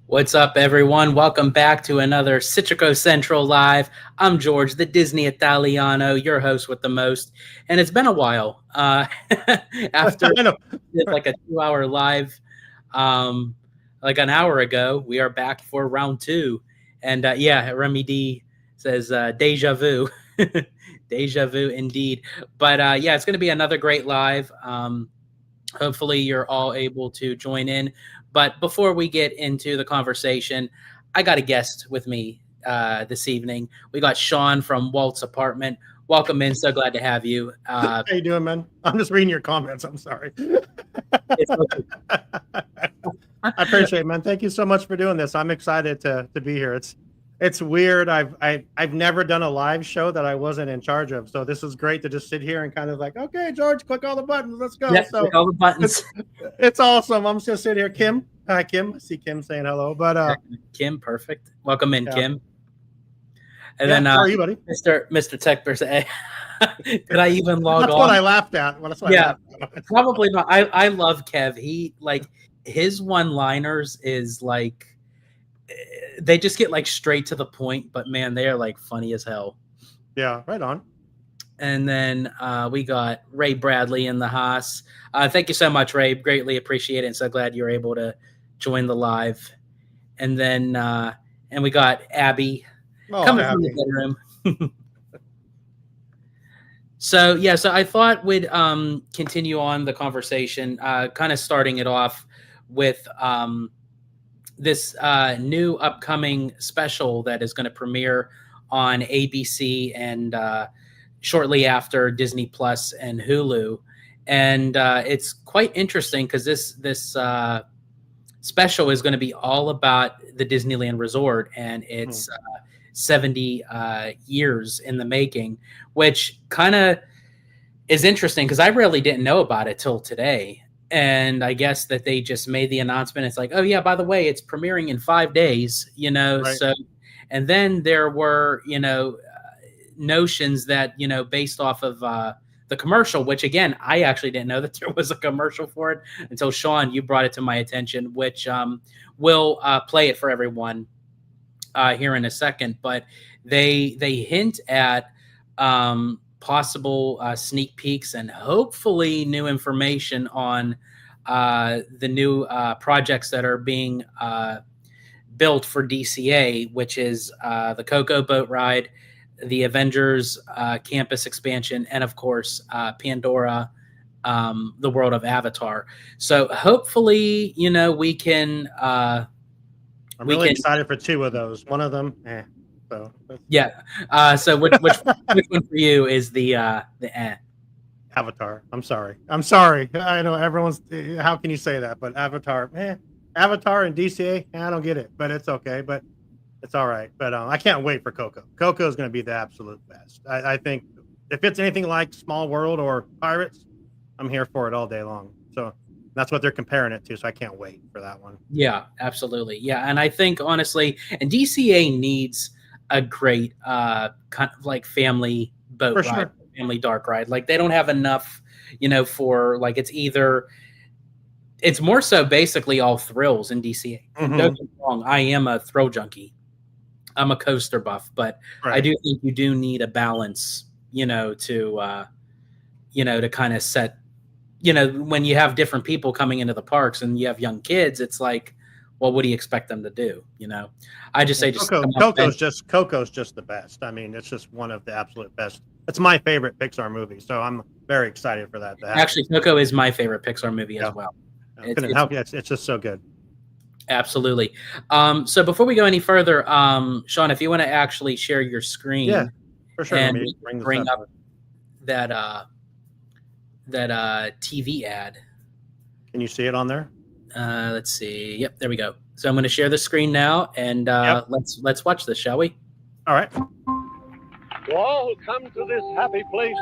What's up, everyone? Welcome back to another Citrico Central Live. I'm George, the Disney Italiano, your host with the most. And it's been a while. After I know. like a 2 hour live, um, like an hour ago, we are back for round two. And yeah, Remy D says deja vu. Deja vu indeed. But yeah, it's going to be another great live. Hopefully, you're all able to join in. But before we get into the conversation, I got a guest with me this evening. We got Shawn from Walt's apartment. Welcome in. So glad to have you. How you doing, man? I'm just reading your comments. I'm sorry. It's I appreciate it, man. Thank you so much for doing this. I'm excited to be here. It's weird. I've never done a live show that I wasn't in charge of. So this is great to just sit here and kind of like, okay, George, click all the buttons. Let's go. yeah, So click all the buttons. it's awesome. I'm just gonna sit here. Kim. Hi, Kim. I see Kim saying hello. But Kim, perfect. Welcome in, yeah. Kim. And then how are you, buddy? Mr. Tech person. Could I even log That's on? what I laughed at. Well, that's what I laughed at. Probably not. I love Kev. He like his one-liners is like they just get like straight to the point, but man, they are like funny as hell. Yeah, right on. And then we got Ray Bradley in the house. Thank you so much, Ray. Greatly appreciate it. And so glad you're able to join the live. And then and we got Abby coming from the bedroom. So I thought we'd continue on the conversation, kind of starting it off with this new upcoming special that is going to premiere on ABC and shortly after Disney Plus and Hulu. And it's quite interesting because this special is going to be all about the Disneyland Resort and its 70 years in the making, which kind of is interesting because I really didn't know about it till today. And I guess that they just made the announcement. It's like, oh yeah, by the way, it's premiering in 5 days, Right. So, and then there were, notions that, based off of the commercial, which again, I actually didn't know that there was a commercial for it until Shawn, you brought it to my attention, which will play it for everyone here in a second. But they hint at possible sneak peeks and hopefully new information on the new projects that are being built for DCA, which is the Coco boat ride, the Avengers campus expansion, and of course Pandora, the world of Avatar. So hopefully, we can. I'm really excited for 2 of those. One of them, So yeah. So which one for you is the Avatar. I'm sorry. I know everyone's. How can you say that? But Avatar, Avatar and DCA. I don't get it, but it's okay. But it's all right. But I can't wait for Coco. Coco is going to be the absolute best. I think if it's anything like Small World or Pirates, I'm here for it all day long. So that's what they're comparing it to. So I can't wait for that one. Yeah, absolutely. Yeah, and I think honestly, and DCA needs a great kind of like family boat For ride, sure. family dark ride. Like they don't have enough, for like it's more so basically all thrills in DCA. Mhm. Don't get me wrong, I am a thrill junkie. I'm a coaster buff, but I do think you do need a balance, to kind of set, when you have different people coming into the parks and you have young kids, it's like, well, what do you expect them to do? I just say Coco's just the best. I mean, it's just one of the absolute best. It's my favorite Pixar movie, so I'm very excited for that to happen. Actually, Coco is my favorite Pixar movie as well. It's just so good. Absolutely. So before we go any further, Shawn, if you want to actually share your screen, yeah, for sure. and bring up that TV ad. Can you see it on there? Let's see. Yep, there we go. So I'm going to share the screen now, and let's watch this, shall we? All right. To all who come to this happy place,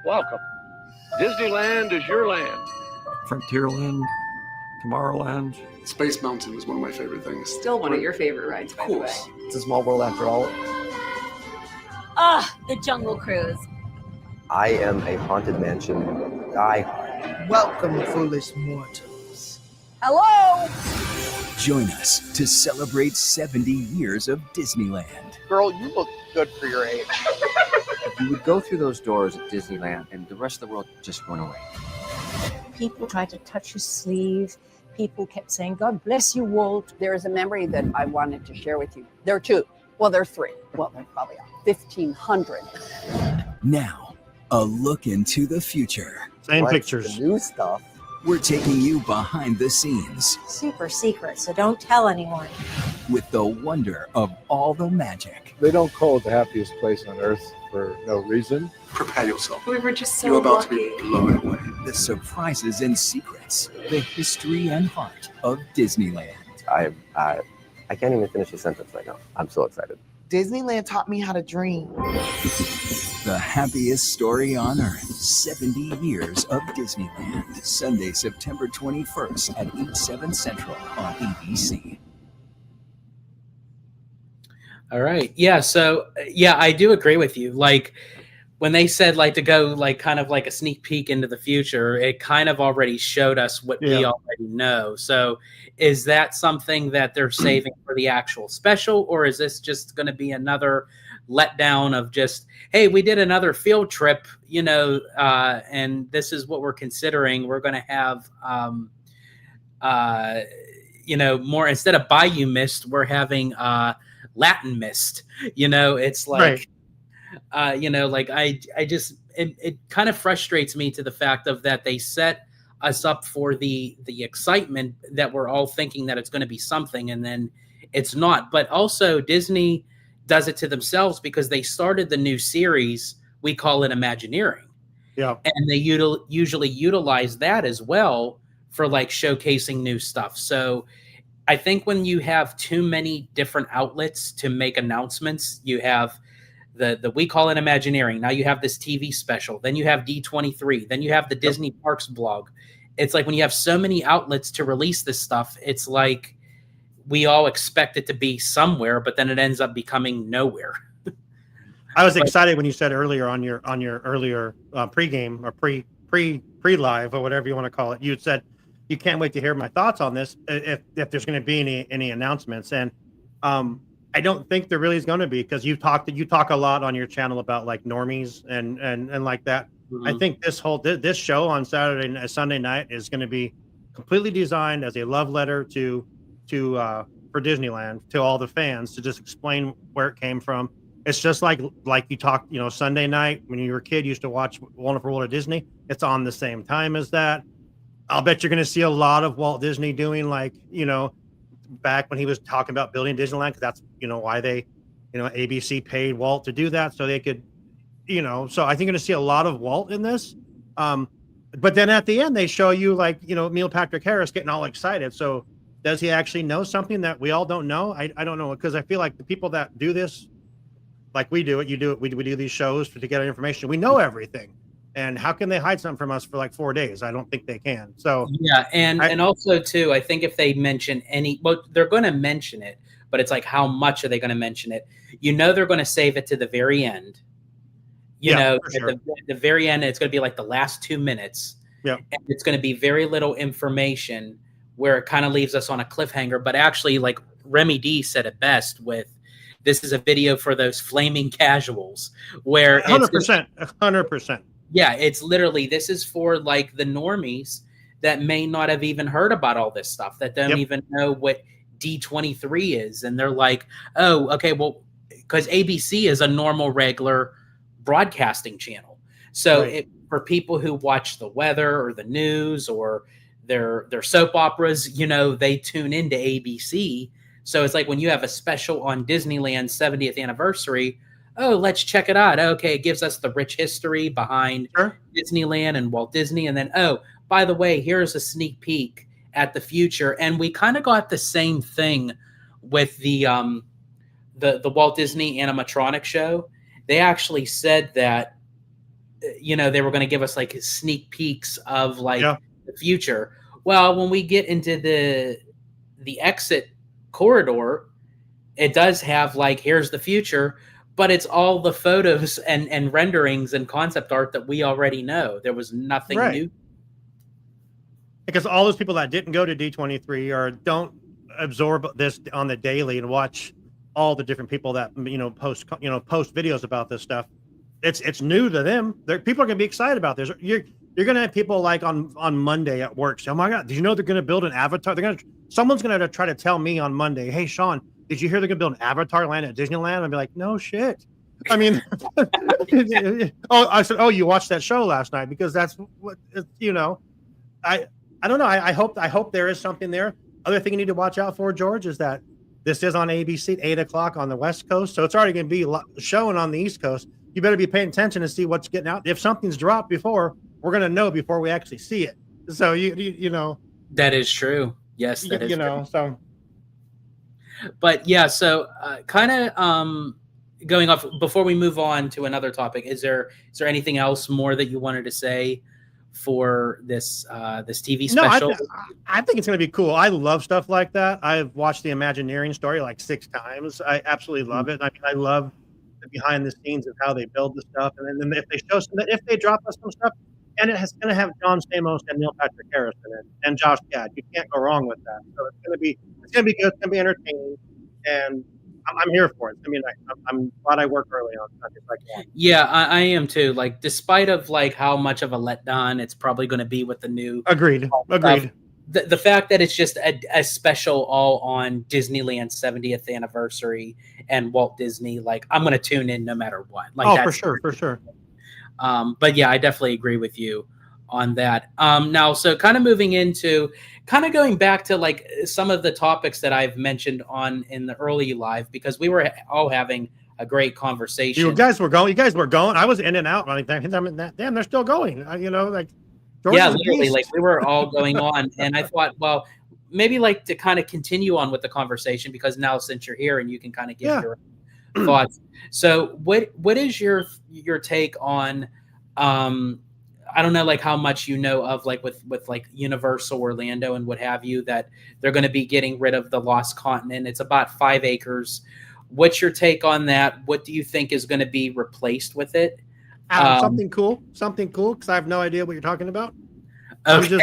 welcome. Disneyland is your land. Frontierland, Tomorrowland. Space Mountain is one of my favorite things. Still one of your favorite rides, by the way. It's a small world after all. The Jungle Cruise. I am a Haunted Mansion diehard. Welcome, foolish mortals. Hello! Join us to celebrate 70 years of Disneyland. Girl, you look good for your age. You would go through those doors at Disneyland and the rest of the world just went away. People tried to touch his sleeve. People kept saying, God bless you, Walt. There is a memory that I wanted to share with you. There are two. Well, there are three. Well, there probably are. 1,500. Now, a look into the future. Same pictures. The new stuff. We're taking you behind the scenes Super secret, so don't tell anyone. with the wonder of all the magic. They don't call it the happiest place on earth for no reason. Prepare yourself. We were just so You're about lucky. to be blown away. The surprises and secrets, the history and heart of Disneyland. I can't even finish a sentence right now. I'm so excited. Disneyland taught me how to dream. The happiest story on earth. 70 years of Disneyland. Sunday, September 21st at 8/7 Central on ABC. All right. Yeah. So, yeah, I do agree with you. Like, when they said like to go like kind of like a sneak peek into the future, it kind of already showed us what we already know. So is that something that they're saving for the actual special, or is this just going to be another letdown of just, hey, we did another field trip, and this is what we're considering. We're going to have, more instead of Bayou Mist, we're having Latin Mist. It's like, Right. It kind of frustrates me to the fact of that they set us up for the excitement that we're all thinking that it's going to be something, and then it's not. But also Disney does it to themselves because they started the new series. We call it Imagineering. Yeah. And they usually utilize that as well for like showcasing new stuff. So I think when you have too many different outlets to make announcements, you have the we call it Imagineering. Now you have this TV special, then you have D23, then you have the Disney Parks blog. It's like when you have so many outlets to release this stuff, it's like we all expect it to be somewhere, but then it ends up becoming nowhere. I was excited when you said earlier on your earlier pregame or pre-live or whatever you want to call it. You said you can't wait to hear my thoughts on this if there's going to be any announcements, and I don't think there really is going to be, because you talk a lot on your channel about like normies and like that. Mm-hmm. I think this show on Sunday night is going to be completely designed as a love letter for Disneyland, to all the fans, to just explain where it came from. It's just like you talked, Sunday night when you were a kid, you used to watch Wonderful World of Disney. It's on the same time as that. I'll bet you're going to see a lot of Walt Disney doing back when he was talking about building Disneyland, because that's, why they, ABC paid Walt to do that, so they could, so I think you're going to see a lot of Walt in this. But then at the end, they show you Neil Patrick Harris getting all excited. So does he actually know something that we all don't know? I don't know, because I feel like the people that do this, like we do it, we do these shows to get our information. We know everything. And how can they hide something from us for like 4 days? I don't think they can. So yeah, and also too, I think if they mention they're going to mention it, but it's like, how much are they going to mention it? They're going to save it to the very end. At the very end, it's going to be like the last 2 minutes. Yeah, and it's going to be very little information, where it kind of leaves us on a cliffhanger. But actually, like Remy D said it best with, this is a video for those flaming casuals, where 100%. Yeah, it's literally, this is for like the normies that may not have even heard about all this stuff, that don't even know what D23 is. And they're like, oh, okay, well, because ABC is a normal, regular broadcasting channel. So for people who watch the weather or the news or their soap operas, they tune into ABC. So it's like when you have a special on Disneyland's 70th anniversary, oh, let's check it out. Okay, it gives us the rich history behind Disneyland and Walt Disney. And then, oh, by the way, here's a sneak peek at the future. And we kind of got the same thing with the Walt Disney animatronic show. They actually said that, they were going to give us like sneak peeks of the future. Well, when we get into the exit corridor, it does have like, here's the future, but it's all the photos and renderings and concept art that we already know. There was nothing new. Because all those people that didn't go to D23 or don't, absorb this on the daily and watch all the different people that post videos about this stuff. It's new to them. People are gonna be excited about this. You're gonna have people like on Monday at work say, "Oh my God, did you know they're gonna build an avatar? Someone's gonna try to tell me on Monday, hey Shawn, did you hear they're gonna build an avatar land at Disneyland?" I'd be like, no shit. I mean, I said, oh, you watched that show last night because that's what I don't know. I hope there is something there. Other thing you need to watch out for, George, is that this is on ABC at 8:00 on the West Coast, so it's already going to be showing on the East Coast. You better be paying attention to see what's getting out. If something's dropped before, we're going to know before we actually see it. So you know that is true. Yes, that is true. So. But yeah, so kind of going off before we move on to another topic, is there anything else more that you wanted to say for this TV special? No, I think it's going to be cool. I love stuff like that. I've watched the Imagineering story like 6 times. I absolutely love it. I mean, I love the behind the scenes of how they build the stuff, and then if they show if they drop us some stuff, and it's going to have John Stamos and Neil Patrick Harris in it, and Josh Gad. You can't go wrong with that. So it's going to be good. It's going to be entertaining, and I'm here for it. I mean, I'm glad I work early on Sundays. Yeah, I am too. Like, despite of like how much of a letdown it's probably going to be with the new. Agreed. The fact that it's just a special all on Disneyland's 70th anniversary and Walt Disney, like I'm going to tune in no matter what. Like, for sure. But yeah, I definitely agree with you on that. Now, so kind of moving into kind of going back to like some of the topics that I've mentioned in the early live, because we were all having a great conversation. You guys were going. I was in and out. Like, damn, they're still going. Yeah, literally, like we were all going on, and I thought, well, maybe like to kind of continue on with the conversation, because now since you're here and you can kind of give your thoughts. So, what is your take on? I don't know, like how much you know of like with like Universal Orlando and what have you, that they're going to be getting rid of the Lost Continent. It's about 5 acres. What's your take on that? What do you think is going to be replaced with it? Something cool, because I have no idea what you're talking about. Okay.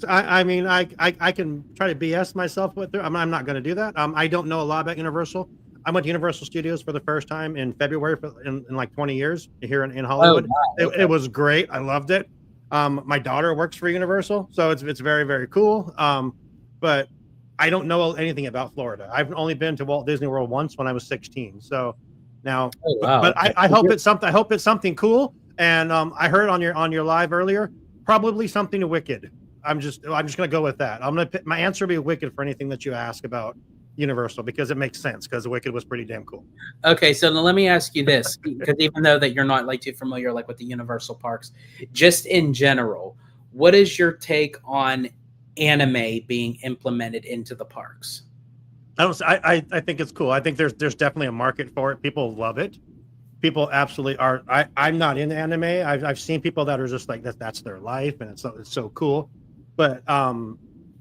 I mean, I can try to BS myself with it. I'm not going to do that. I don't know a lot about Universal. I went to Universal Studios for the first time in February in like 20 years here in Hollywood. Oh, wow. It was great. I loved it. My daughter works for Universal, so it's very, very cool. But I don't know anything about Florida. I've only been to Walt Disney World once when I was 16. So now, but I hope it's something. I hope it's something cool. And I heard on your live earlier, probably something Wicked. I'm just gonna go with that. My answer will be Wicked for anything that you ask about Universal, because it makes sense, because Wicked was pretty damn cool. Okay, so now let me ask you this, because even though that you're not like too familiar like with the Universal parks, just in general, what is your take on anime being implemented into the parks? I think it's cool. I think there's definitely a market for it. People love it. People absolutely are. I'm not in anime. I've seen people that are just like that's their life, and it's so cool. But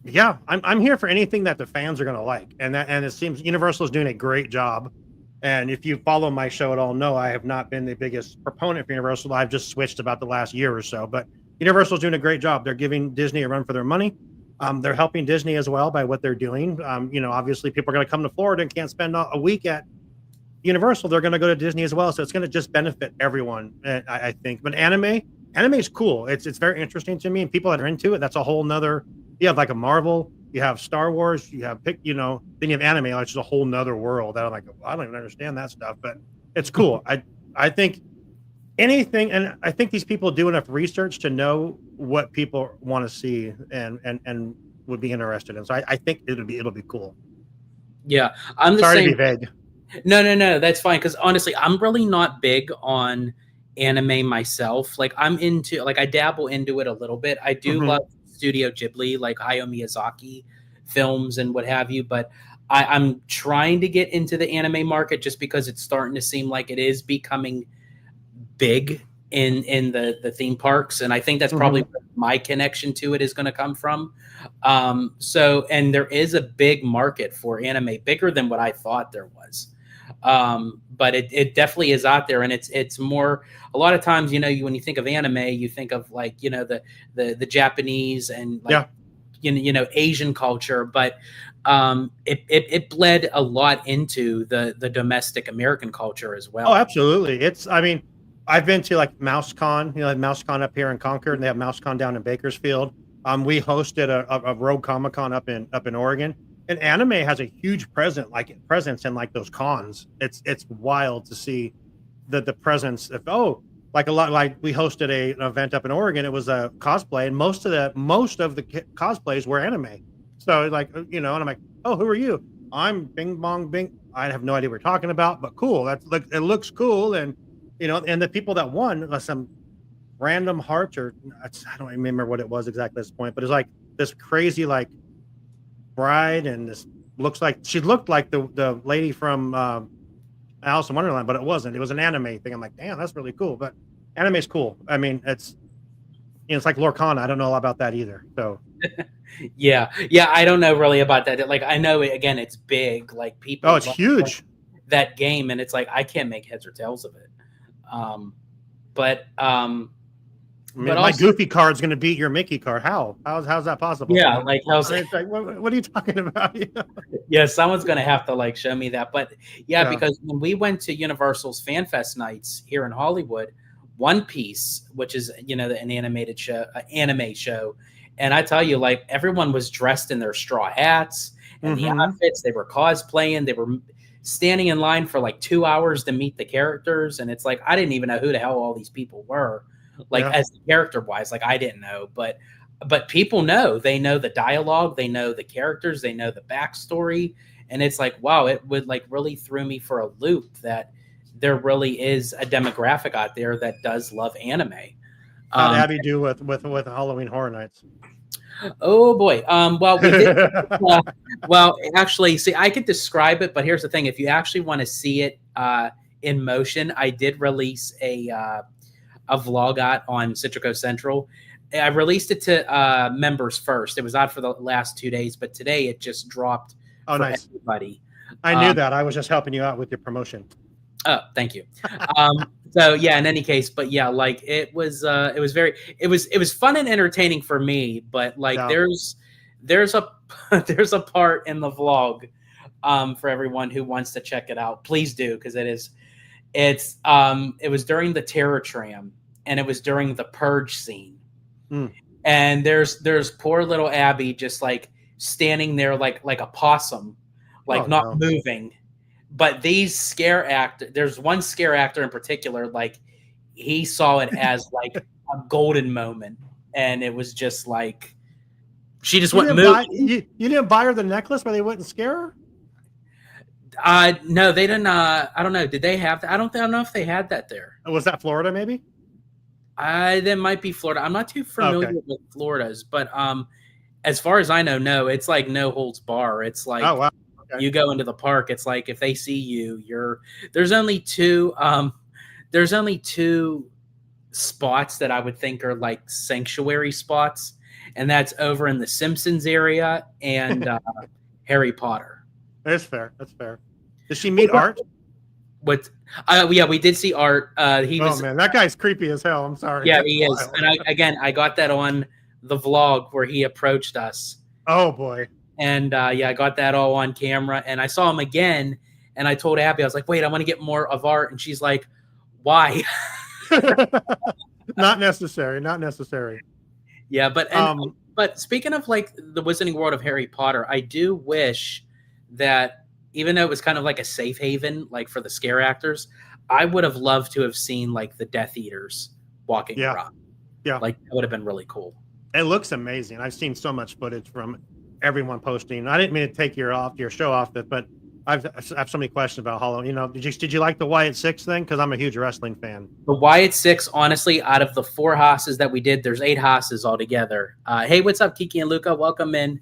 yeah, I'm here for anything that the fans are going to like, and it seems Universal is doing a great job. And if you follow my show at all, no, I have not been the biggest proponent for Universal. I've just switched about the last year or so. But Universal's doing a great job. They're giving Disney a run for their money. They're helping Disney as well by what they're doing. Obviously people are going to come to Florida and can't spend a week at Universal. They're going to go to Disney as well. So it's going to just benefit everyone, I think. But anime is cool. It's very interesting to me, and people that are into it, that's a whole nother. You have like a Marvel, you have Star Wars, you have then you have anime, which is a whole nother world that I'm like, well, I don't even understand that stuff, but it's cool. I think anything, and I think these people do enough research to know what people want to see and would be interested in. So I think it'll be cool. Yeah, I'm sorry same. to be vague. No, that's fine, because honestly, I'm really not big on anime myself. Like I dabble into it a little bit. I do love Studio Ghibli, like Hayao Miyazaki films and what have you, but I'm trying to get into the anime market just because it's starting to seem like it is becoming big in the theme parks, and I think that's probably where my connection to it is going to come from. And there is a big market for anime, bigger than what I thought there was. But it definitely is out there, and it's more, a lot of times, when you think of anime, you think of like, the Japanese and like, Asian culture, but it bled a lot into the domestic American culture as well. Oh, absolutely. I mean, I've been to like MouseCon, like MouseCon up here in Concord, and they have MouseCon down in Bakersfield. We hosted a Rogue Comic Con up in Oregon, and anime has a huge presence in like those cons. It's wild to see the presence of like a lot, like we hosted an event up in Oregon. It was a cosplay, and most of the cosplays were anime. So like, and I'm like, oh, who are you? I'm Bing Bong Bing. I have no idea what we're talking about, but cool. It looks cool, and and the people that won was some random heart, or I don't remember what it was exactly at this point, but it's like this crazy like bride, and this she looked like the lady from Alice in Wonderland, but it wasn't. It was an anime thing. I'm like, damn, that's really cool. But anime's cool. I mean, it's like Lorcana. I don't know about that either. So yeah, I don't know really about that. Like, I know again, it's big. Like people. Oh, it's huge. That game, and it's like I can't make heads or tails of it. But my Goofy card's going to beat your Mickey card. How's that possible? Yeah, like how's it's like, what are you talking about? Yeah, someone's going to have to like show me that. But yeah, because when we went to Universal's Fan Fest nights here in Hollywood, One Piece, which is an animated show, anime show, and I tell you, like everyone was dressed in their straw hats and the outfits. They were cosplaying. They were standing in line for like 2 hours to meet the characters, and it's like I didn't even know who the hell all these people were, like as the character wise. Like I didn't know, but people know. They know the dialogue, they know the characters, they know the backstory, and it's like, wow, it would like really threw me for a loop that there really is a demographic out there that does love anime. How'd Abby do with Halloween Horror Nights? Oh boy. Well, we did. Well, actually, see, I could describe it, but here's the thing: if you actually want to see it in motion, I did release a vlog out on Citrico Central. I released it to members first. It was out for the last 2 days, but today it just dropped for nice. Everybody. I knew that. I was just helping you out with your promotion. Oh, thank you. So yeah, in any case, but yeah, like it was fun and entertaining for me, but like there's a part in the vlog for everyone who wants to check it out. Please do, because it was during the Terror Tram, and it was during the Purge scene. And there's poor little Abby just like standing there like a possum, like not moving. But these there's one scare actor in particular, like he saw it as like a golden moment, and it was just like she just wouldn't move. You didn't buy her the necklace, but they wouldn't scare her. No, they didn't. I don't know. Did they have that? I don't know if they had that there. Was that Florida? Maybe. That might be Florida. I'm not too familiar with Florida's, but as far as I know, no. It's like no holds bar. It's like you go into the park. It's like if they see you, there's only two spots that I would think are like sanctuary spots, and that's over in the Simpsons area and Harry Potter. That's fair. Did she meet Art? Yeah, we did see Art. Man, that guy's creepy as hell. I'm sorry. Yeah, he is. And I got that on the vlog where he approached us. Oh boy. And I got that all on camera, and I saw him again, and I told Abby, I was like, wait, I want to get more of Art. And she's like, why? Not necessary. Yeah, but speaking of like the Wizarding World of Harry Potter, I do wish that even though it was kind of like a safe haven, like for the scare actors, I would have loved to have seen like the Death Eaters walking around. Yeah. Like that would have been really cool. It looks amazing. I've seen so much footage from everyone posting. I didn't mean to take your show off, but I have so many questions about Halloween. Did you like the Wyatt Six thing? Because I'm a huge wrestling fan. The Wyatt Six, honestly, out of the 4 hosses that we did, there's 8 hosses altogether. Hey, what's up, Kiki and Luca? Welcome in.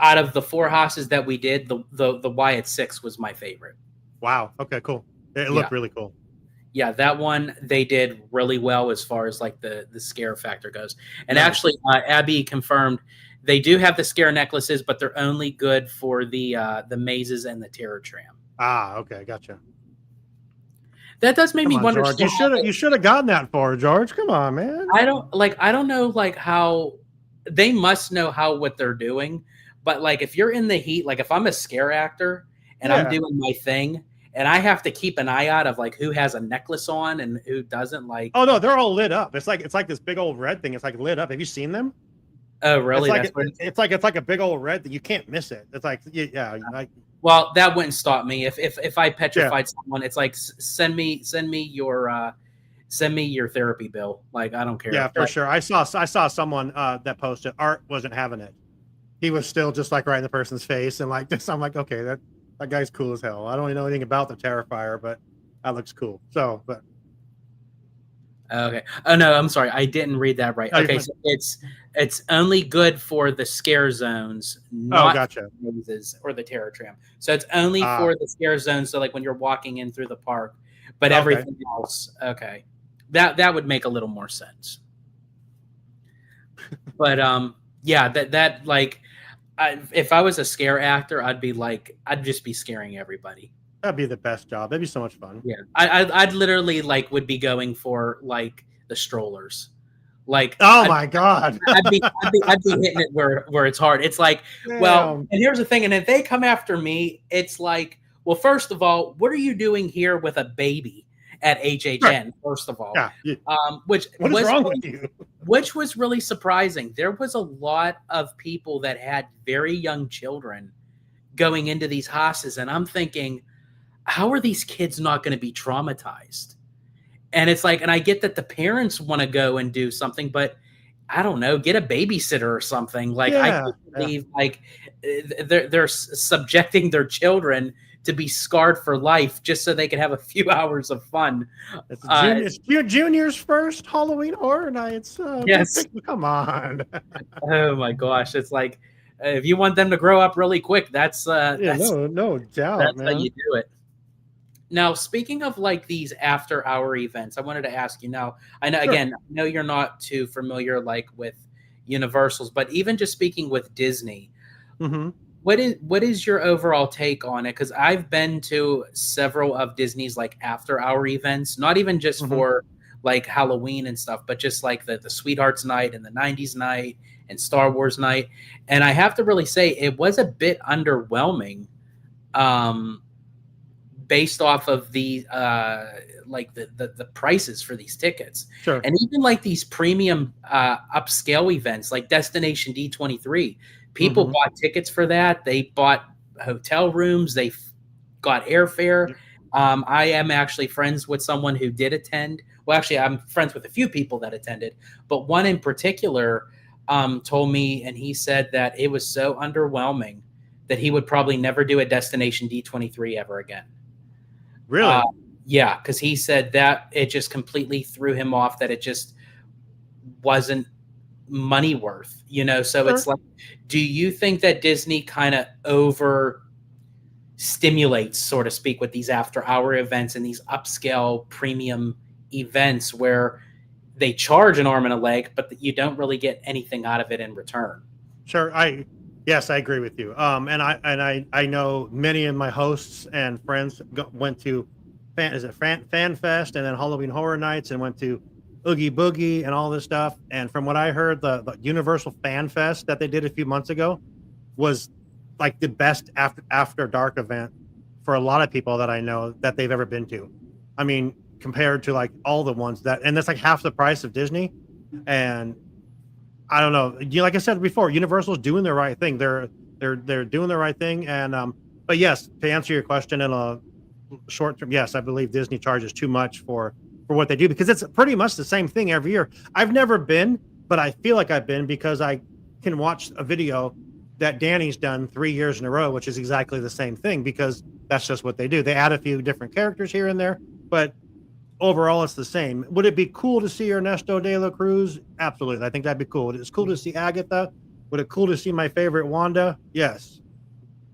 Out of the 4 hosses that we did, the Wyatt Six was my favorite. Wow. Okay, cool. It looked really cool. Yeah, that one they did really well as far as like the scare factor goes. And actually, Abby confirmed they do have the scare necklaces, but they're only good for the mazes and the Terror Tram. Ah, okay, gotcha. That does make me wonder. George, you should have gotten that for George. Come on, man. I don't know like how they must know what they're doing. But like, if you're in the heat, like if I'm a scare actor and I'm doing my thing, and I have to keep an eye out of like who has a necklace on and who doesn't, like. Oh no, they're all lit up. It's like this big old red thing. It's like lit up. Have you seen them? Oh really? It's like a big old red thing. You can't miss it. It's like like. Well, that wouldn't stop me. If I petrified someone, it's like send me your therapy bill. Like I don't care. Yeah, for sure. I saw someone that posted Art wasn't having it. He was still just like right in the person's face and like this. I'm like, okay, that guy's cool as hell. I don't even know anything about the Terrifier, but that looks cool. So, but okay. Oh no, I'm sorry. I didn't read that right. Okay, so it's only good for the scare zones, not gotcha. The mazes or the terror tram. So it's only for the scare zones. So like when you're walking in through the park, but everything else, okay, that would make a little more sense. But yeah, that like, if I was a scare actor, I'd just be scaring everybody. That'd be the best job. That'd be so much fun. Yeah, I'd literally like would be going for like the strollers. Like, my god, I'd be hitting it where it's hard. It's like, well, and here's the thing, and if they come after me, it's like, well, first of all, what are you doing here with a baby at HHN? Right. First of all, what is wrong with you? Which was really surprising. There was a lot of people that had very young children going into these houses, and I'm thinking, how are these kids not going to be traumatized? And it's like, and I get that the parents want to go and do something, but I don't know, get a babysitter or something. Like, I can't believe like they're subjecting their children to be scarred for life just so they can have a few hours of fun. It's Junior's first Halloween Horror Nights. Yes. Come on. Oh my gosh. It's like, if you want them to grow up really quick, that's no doubt. That's man. how you do it. Now, speaking of like these after hour events, I wanted to ask you now, I know you're not too familiar like with Universals, but even just speaking with Disney, what is your overall take on it? Because I've been to several of Disney's like after hour events, not even just for like Halloween and stuff, but just like the Sweethearts Night and the 90s Night and Star Wars Night. And I have to really say it was a bit underwhelming. Based off of the like the prices for these tickets, and even like these premium upscale events like Destination D23, people bought tickets for that. They bought hotel rooms. They got airfare. I am actually friends with someone who did attend. Well, actually, I'm friends with a few people that attended, but one in particular told me, and he said that it was so underwhelming that he would probably never do a Destination D23 ever again. Really? Yeah, because he said that it just completely threw him off, that it just wasn't money worth, So it's like, do you think that Disney kind of over stimulates, so to speak, with these after hour events and these upscale premium events where they charge an arm and a leg, but you don't really get anything out of it in return? Sure. Yes, I agree with you. And I know many of my hosts and friends went to Fan Fest and then Halloween Horror Nights and went to Oogie Boogie and all this stuff. And from what I heard, the Universal Fan Fest that they did a few months ago was like the best after dark event for a lot of people that I know that they've ever been to. I mean, compared to like all the ones and that's like half the price of Disney. And I don't know. Like I said before, Universal's doing the right thing. They're doing the right thing. And but yes, to answer your question in a short term, yes, I believe Disney charges too much for what they do, because it's pretty much the same thing every year. I've never been, but I feel like I've been because I can watch a video that Danny's done 3 years in a row, which is exactly the same thing, because that's just what they do. They add a few different characters here and there, but overall, it's the same. Would it be cool to see Ernesto de la Cruz? Absolutely. I think that'd be cool. Would it cool to see Agatha? Would it cool to see my favorite Wanda? Yes.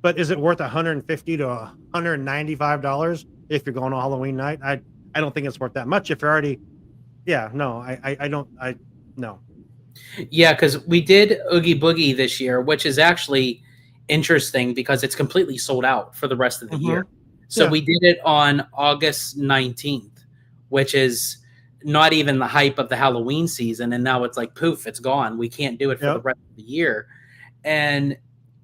But is it worth $150 to $195 if you're going to Halloween night? I don't think it's worth that much if you're already. Yeah, no, no. Yeah, because we did Oogie Boogie this year, which is actually interesting because it's completely sold out for the rest of the year. So we did it on August 19th. Which is not even the hype of the Halloween season, and now it's like poof, it's gone. We can't do it for the rest of the year. And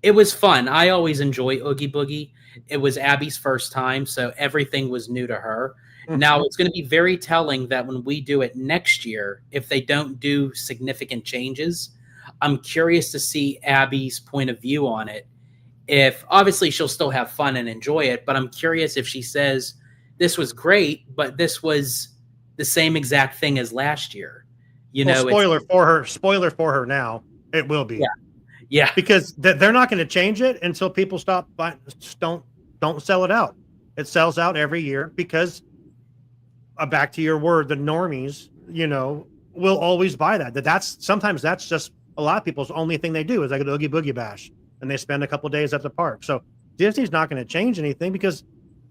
it was fun. I always enjoy Oogie Boogie. It was Abby's first time, so everything was new to her. Now it's going to be very telling that when we do it next year, if they don't do significant changes, I'm curious to see Abby's point of view on it. If obviously she'll still have fun and enjoy it, but I'm curious if she says this was great, but this was the same exact thing as last year. You know, spoiler for her now. It will be. Yeah. Because they're not going to change it until people stop don't sell it out. It sells out every year because back to your word, the normies, you know, will always buy that. Sometimes that's just a lot of people's only thing they do is like an Oogie Boogie Bash, and they spend a couple of days at the park. So Disney's not going to change anything because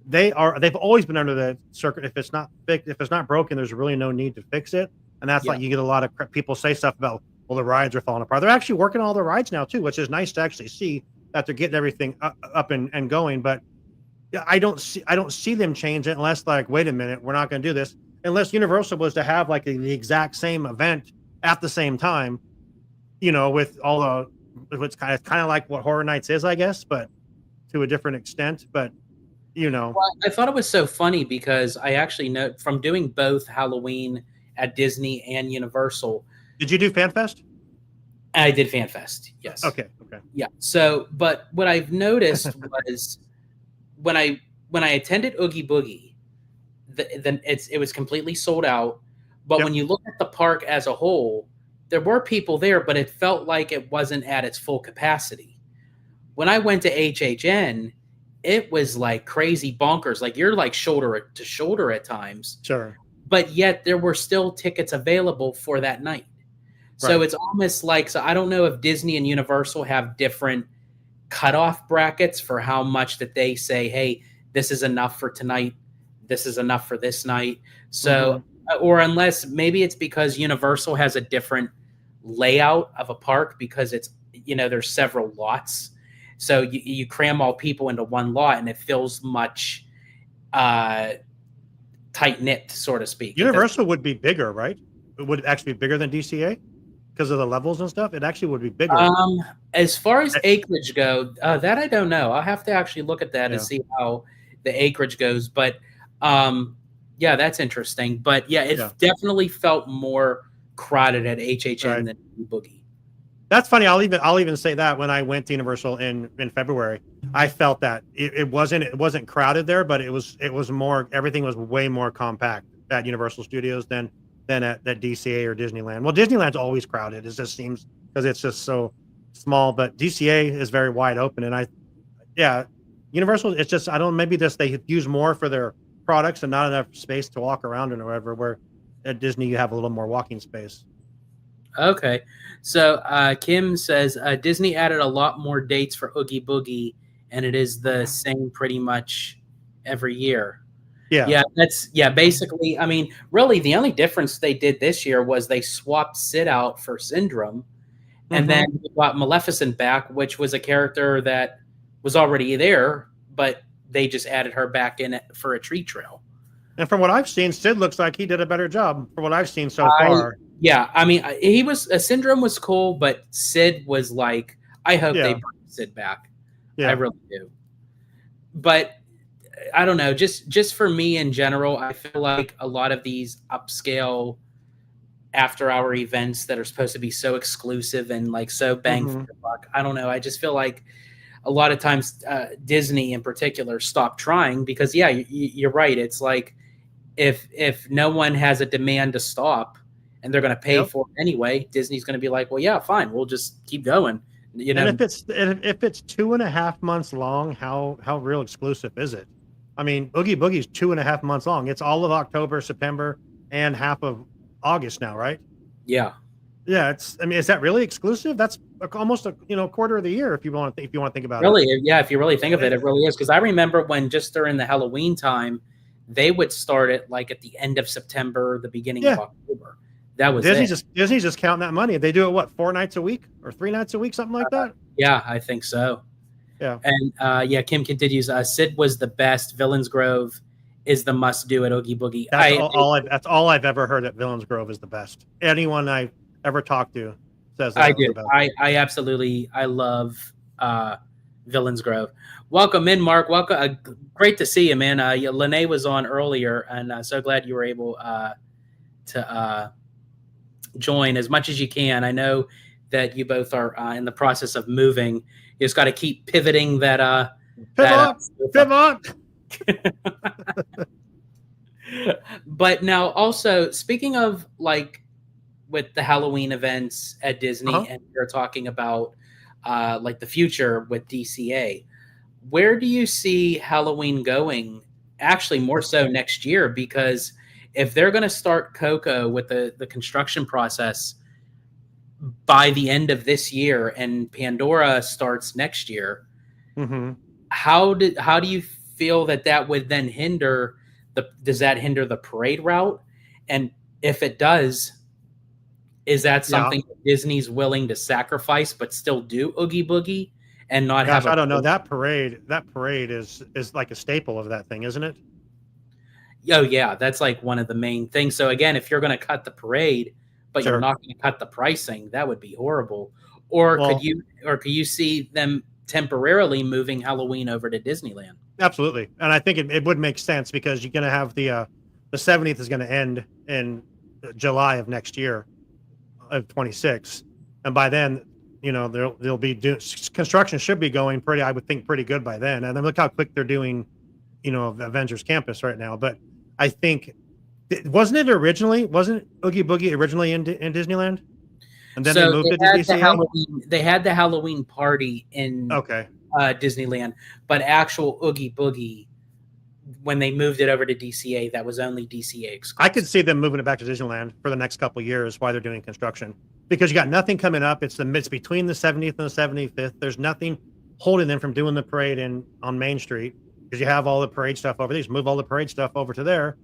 they've always been under the circuit. If it's not broken, there's really no need to fix it. And that's like you get a lot of people say stuff about, well, the rides are falling apart. They're actually working on all the rides now too, which is nice to actually see that they're getting everything up and going. But I don't see them change it unless like, wait a minute, we're not going to do this unless Universal was to have like the exact same event at the same time, you know, with all the, it's kind of like what Horror Nights is, I guess, but to a different extent. But you know, well, I thought it was so funny because I actually know from doing both Halloween at Disney and Universal. Did you do FanFest? I did FanFest. Yes. Okay. Yeah. So, but what I've noticed was when I attended Oogie Boogie, it was completely sold out. But when you look at the park as a whole, there were people there, but it felt like it wasn't at its full capacity. When I went to HHN, it was like crazy bonkers. Like you're like shoulder to shoulder at times. Sure. But yet there were still tickets available for that night. So it's almost like, so I don't know if Disney and Universal have different cutoff brackets for how much that they say, hey, this is enough for tonight. This is enough for this night. So, or unless maybe it's because Universal has a different layout of a park because it's, you know, there's several lots. So you cram all people into one lot and it feels much tight knit, so to speak. Universal would be bigger, right? It would actually be bigger than DCA because of the levels and stuff. It actually would be bigger. As far as acreage go, that I don't know. I'll have to actually look at that and see how the acreage goes. But yeah, that's interesting. But yeah, it definitely felt more crowded at HHN than Boogie. That's funny. I'll even say that when I went to Universal in February, I felt that it wasn't crowded there, but it was more, everything was way more compact at Universal Studios than at DCA or Disneyland. Well, Disneyland's always crowded. It just seems because it's just so small, but DCA is very wide open. And Universal, it's just, maybe they use more for their products and not enough space to walk around and whatever, where at Disney you have a little more walking space. Okay. So Kim says Disney added a lot more dates for Oogie Boogie, and it is the same pretty much every year. Yeah. Basically, I mean, really the only difference they did this year was they swapped Sid out for Syndrome, and then we got Maleficent back, which was a character that was already there, but they just added her back in for a treat trail. And from what I've seen, Sid looks like he did a better job from what I've seen so far. Yeah, I mean, Syndrome was cool, but Sid was like, I hope they bring Sid back. Yeah. I really do. But I don't know, just for me in general, I feel like a lot of these upscale after-hour events that are supposed to be so exclusive and like so bang for the buck, I don't know. I just feel like a lot of times Disney in particular stopped trying because, you're right. It's like if no one has a demand to stop, and they're going to pay for it anyway, Disney's going to be like, well, yeah, fine, we'll just keep going. You know, and if it's 2.5 months long, how real exclusive is it? I mean, Oogie Boogie's 2.5 months long. It's all of October, September, and half of August now, right? Yeah. Yeah. Is that really exclusive? That's almost a quarter of the year if you want to think about it. Really, yeah. If you really think of it, it really is. Because I remember when just during the Halloween time, they would start it like at the end of September, the beginning of October. That was Disney's just counting that money. They do it 4 nights a week or 3 nights a week, something like that. Yeah, I think so. Yeah. And Kim continues. Sid was the best. Villains Grove is the must do at Oogie Boogie. That's all I've ever heard at Villains Grove is the best. Anyone I've ever talked to says that I was do. the best. I absolutely love Villains Grove. Welcome in, Mark. Welcome. Great to see you, man. Lene was on earlier, and so glad you were able to join as much as you can. I know that you both are in the process of moving. You just got to keep pivoting that. Pivot. But now, also speaking of like with the Halloween events at Disney, and you're talking about like the future with DCA. Where do you see Halloween going? Actually, more so next year, because if they're going to start Coco with the construction process by the end of this year, and Pandora starts next year, how do you feel that would then hinder does that hinder the parade route? And if it does, is that something Disney's willing to sacrifice but still do Oogie Boogie and not have? I don't know. That parade is like a staple of that thing, isn't it? Oh yeah, that's like one of the main things. So again, if you're going to cut the parade, but you're not going to cut the pricing, that would be horrible. Or could you see them temporarily moving Halloween over to Disneyland? Absolutely, and I think it would make sense because you're going to have the 70th is going to end in July of next year, of 26, and by then, they'll be construction should be going pretty. I would think pretty good by then. And then look how quick they're doing, Avengers Campus right now. But I think wasn't Oogie Boogie originally in Disneyland? And then they moved it to DCA? They had the Halloween party in Disneyland, but actual Oogie Boogie, when they moved it over to DCA, that was only DCA exclusive. I could see them moving it back to Disneyland for the next couple of years while they're doing construction, because you got nothing coming up. It's between the 70th and the 75th. There's nothing holding them from doing the parade on Main Street, because you have all the parade stuff over there. Just move all the parade stuff over to there,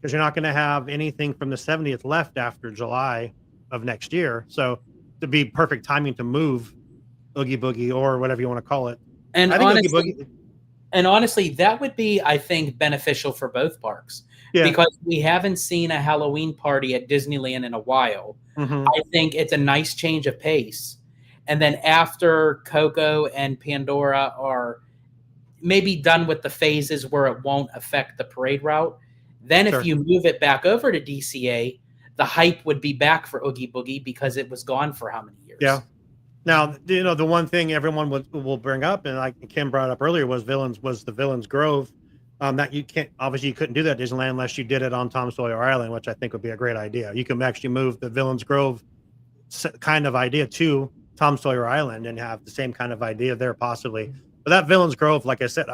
because you're not going to have anything from the 70th left after July of next year. So to be perfect timing to move Oogie Boogie or whatever you want to call it. And honestly, that would be, I think, beneficial for both parks, because we haven't seen a Halloween party at Disneyland in a while. I think it's a nice change of pace. And then after Coco and Pandora are maybe done with the phases where it won't affect the parade route, then if you move it back over to DCA, the hype would be back for Oogie Boogie because it was gone for how many years? Yeah. Now, the one thing everyone will bring up, and like Kim brought up earlier, was the Villains Grove. That you couldn't do that at Disneyland unless you did it on Tom Sawyer Island, which I think would be a great idea. You can actually move the Villains Grove kind of idea to Tom Sawyer Island and have the same kind of idea there possibly. But that Villains Grove, like I said,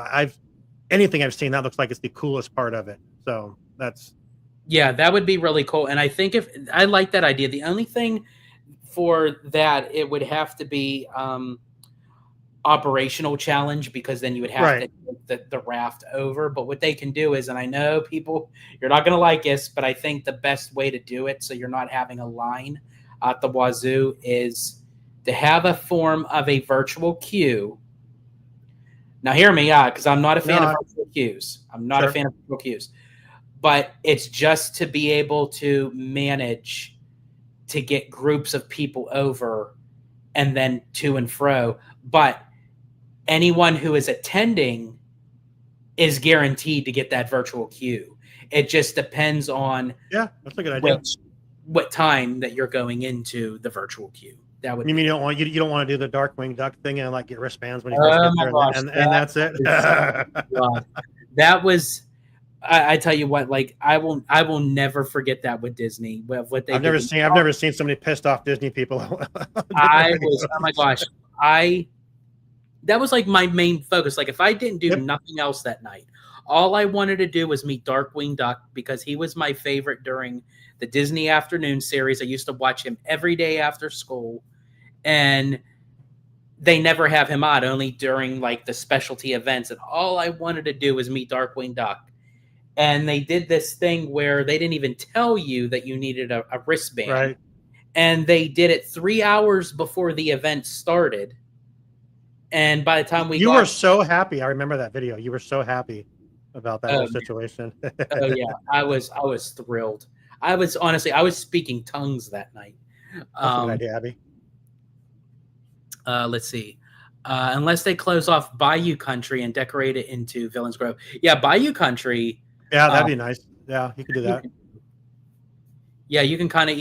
anything I've seen, that looks like it's the coolest part of it. So that would be really cool. And I think if I like that idea, the only thing for that, it would have to be operational challenge, because then you would have to take the raft over. But what they can do is, and I know people, you're not going to like this, but I think the best way to do it so you're not having a line at the wazoo is to have a form of a virtual queue. Now hear me out, because I'm not a fan of virtual queues. I'm not a fan of virtual queues. But it's just to be able to manage to get groups of people over and then to and fro. But anyone who is attending is guaranteed to get that virtual queue. It just depends on that's a good idea. What time that you're going into the virtual queue. That would. You mean you don't want to do the Darkwing Duck thing and like get wristbands when you first get there, and that's it. That was. I tell you what, like I will never forget that with Disney. What they I've never seen so many pissed off Disney people. Oh my gosh, that was like my main focus. Like if I didn't do nothing else that night, all I wanted to do was meet Darkwing Duck, because he was my favorite during the Disney Afternoon series. I used to watch him every day after school, and they never have him on, only during like the specialty events. And all I wanted to do was meet Darkwing Duck. And they did this thing where they didn't even tell you that you needed a wristband. Right. And they did it 3 hours before the event started. And by the time you were so happy. I remember that video. You were so happy. about that Oh, whole man. situation. Oh yeah, I was thrilled. I was speaking tongues that night. That's a good idea, Abby. Let's see. Unless they close off Bayou Country and decorate it into Villains Grove. Yeah, Bayou Country. Yeah, that'd be nice. Yeah, you could do that. You can kind of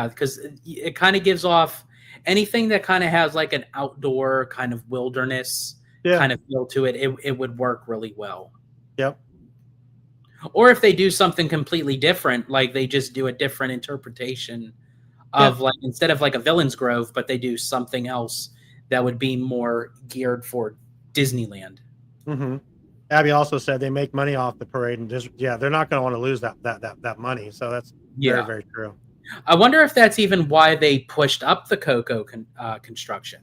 because it kind of gives off anything that kind of has like an outdoor kind of wilderness kind of feel to it. It would work really well. Yep. Or if they do something completely different, like they just do a different interpretation of like instead of like a Villains Grove, but they do something else that would be more geared for Disneyland. Mm-hmm. Abby also said they make money off the parade, and just they're not going to want to lose that money. So that's very, very true. I wonder if that's even why they pushed up the Coco construction.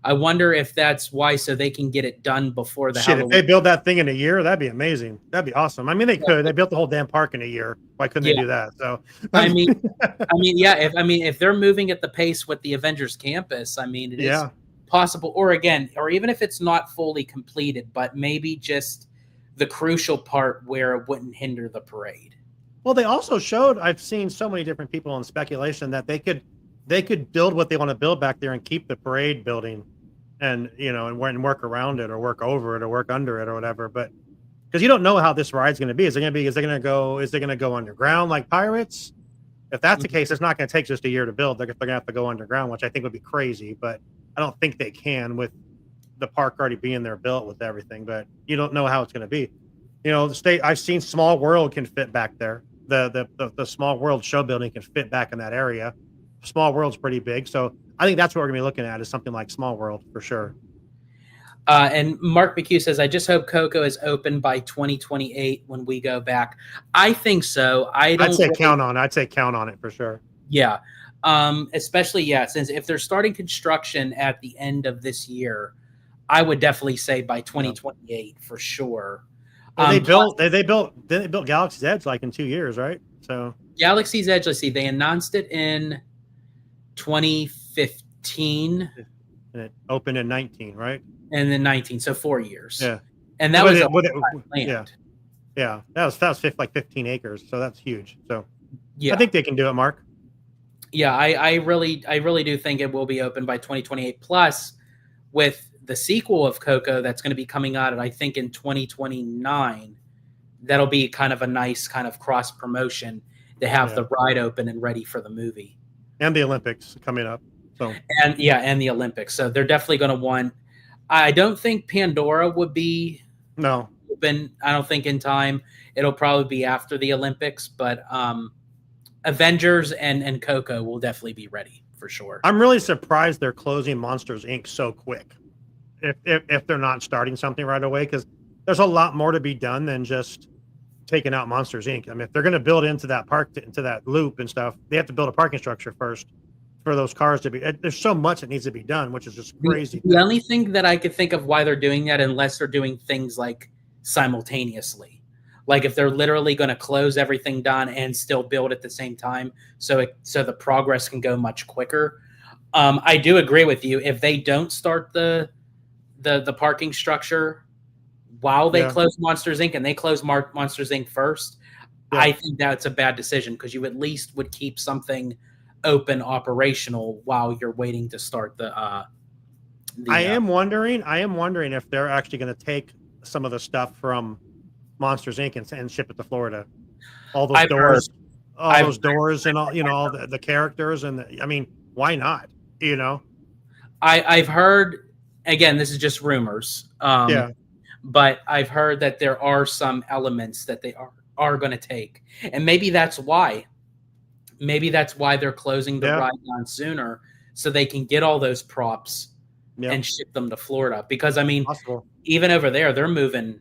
I wonder if that's why, so they can get it done before the Halloween. If they build that thing in a year, that'd be amazing. That'd be awesome. I mean, they could. They built the whole damn park in a year. Why couldn't they do that? So, I mean, if they're moving at the pace with the Avengers Campus, I mean, it is possible. Or even if it's not fully completed, but maybe just the crucial part where it wouldn't hinder the parade. Well, they also showed. I've seen so many different people in speculation that they could build what they want to build back there and keep the parade building, and and work around it or work over it or work under it or whatever. But because you don't know how this ride's going to be, is it going to go underground like Pirates? If that's the case, it's not going to take just a year to build. They're going to have to go underground, which I think would be crazy. But I don't think they can with the park already being there built with everything. But you don't know how it's going to be. The state. I've seen Small World can fit back there. The Small World show building can fit back in that area. Small World's pretty big, so I think that's what we're gonna be looking at is something like Small World for sure. And Mark McHugh says, "I just hope Coco is open by 2028 when we go back." I think so. I'd say count on it for sure. Yeah, especially since if they're starting construction at the end of this year, I would definitely say by 2028 for sure. They built Galaxy's Edge like in 2 years, right? So Galaxy's Edge. Let's see, they announced it in 2015, and it opened in 19, right? And then 19, so 4 years. Yeah, and that was land. Yeah, that was like 15 acres, so that's huge. So yeah, I think they can do it, Mark. Yeah, I really do think it will be open by 2028. Plus, with the sequel of Coco that's going to be coming out, I think in 2029, that'll be kind of a nice kind of cross promotion to have the ride open and ready for the movie. And the Olympics coming up. So and the Olympics. So they're definitely going to want. I don't think Pandora would be open. I don't think in time. It'll probably be after the Olympics, but Avengers and Coco will definitely be ready for sure. I'm really surprised they're closing Monsters Inc. so quick. If they're not starting something right away, because there's a lot more to be done than just taking out Monsters Inc. I mean, if they're going to build into that park, into that loop and stuff, they have to build a parking structure first for those cars to be. There's so much that needs to be done, which is just crazy. The only thing that I could think of why they're doing that, unless they're doing things like simultaneously, like if they're literally going to close everything down and still build at the same time, so the progress can go much quicker. I do agree with you. If they don't start the parking structure while they close Monsters Inc. and they close Monsters Inc. first, I think that's a bad decision because you at least would keep something open operational while you're waiting to start I am wondering if they're actually going to take some of the stuff from Monsters Inc. and ship it to Florida. All those doors, and all all the characters I mean, why not? I've heard. Again, this is just rumors. But I've heard that there are some elements that they are going to take, and maybe that's why. Maybe that's why they're closing the ride down sooner, so they can get all those props and ship them to Florida. Because I mean, even over there, they're moving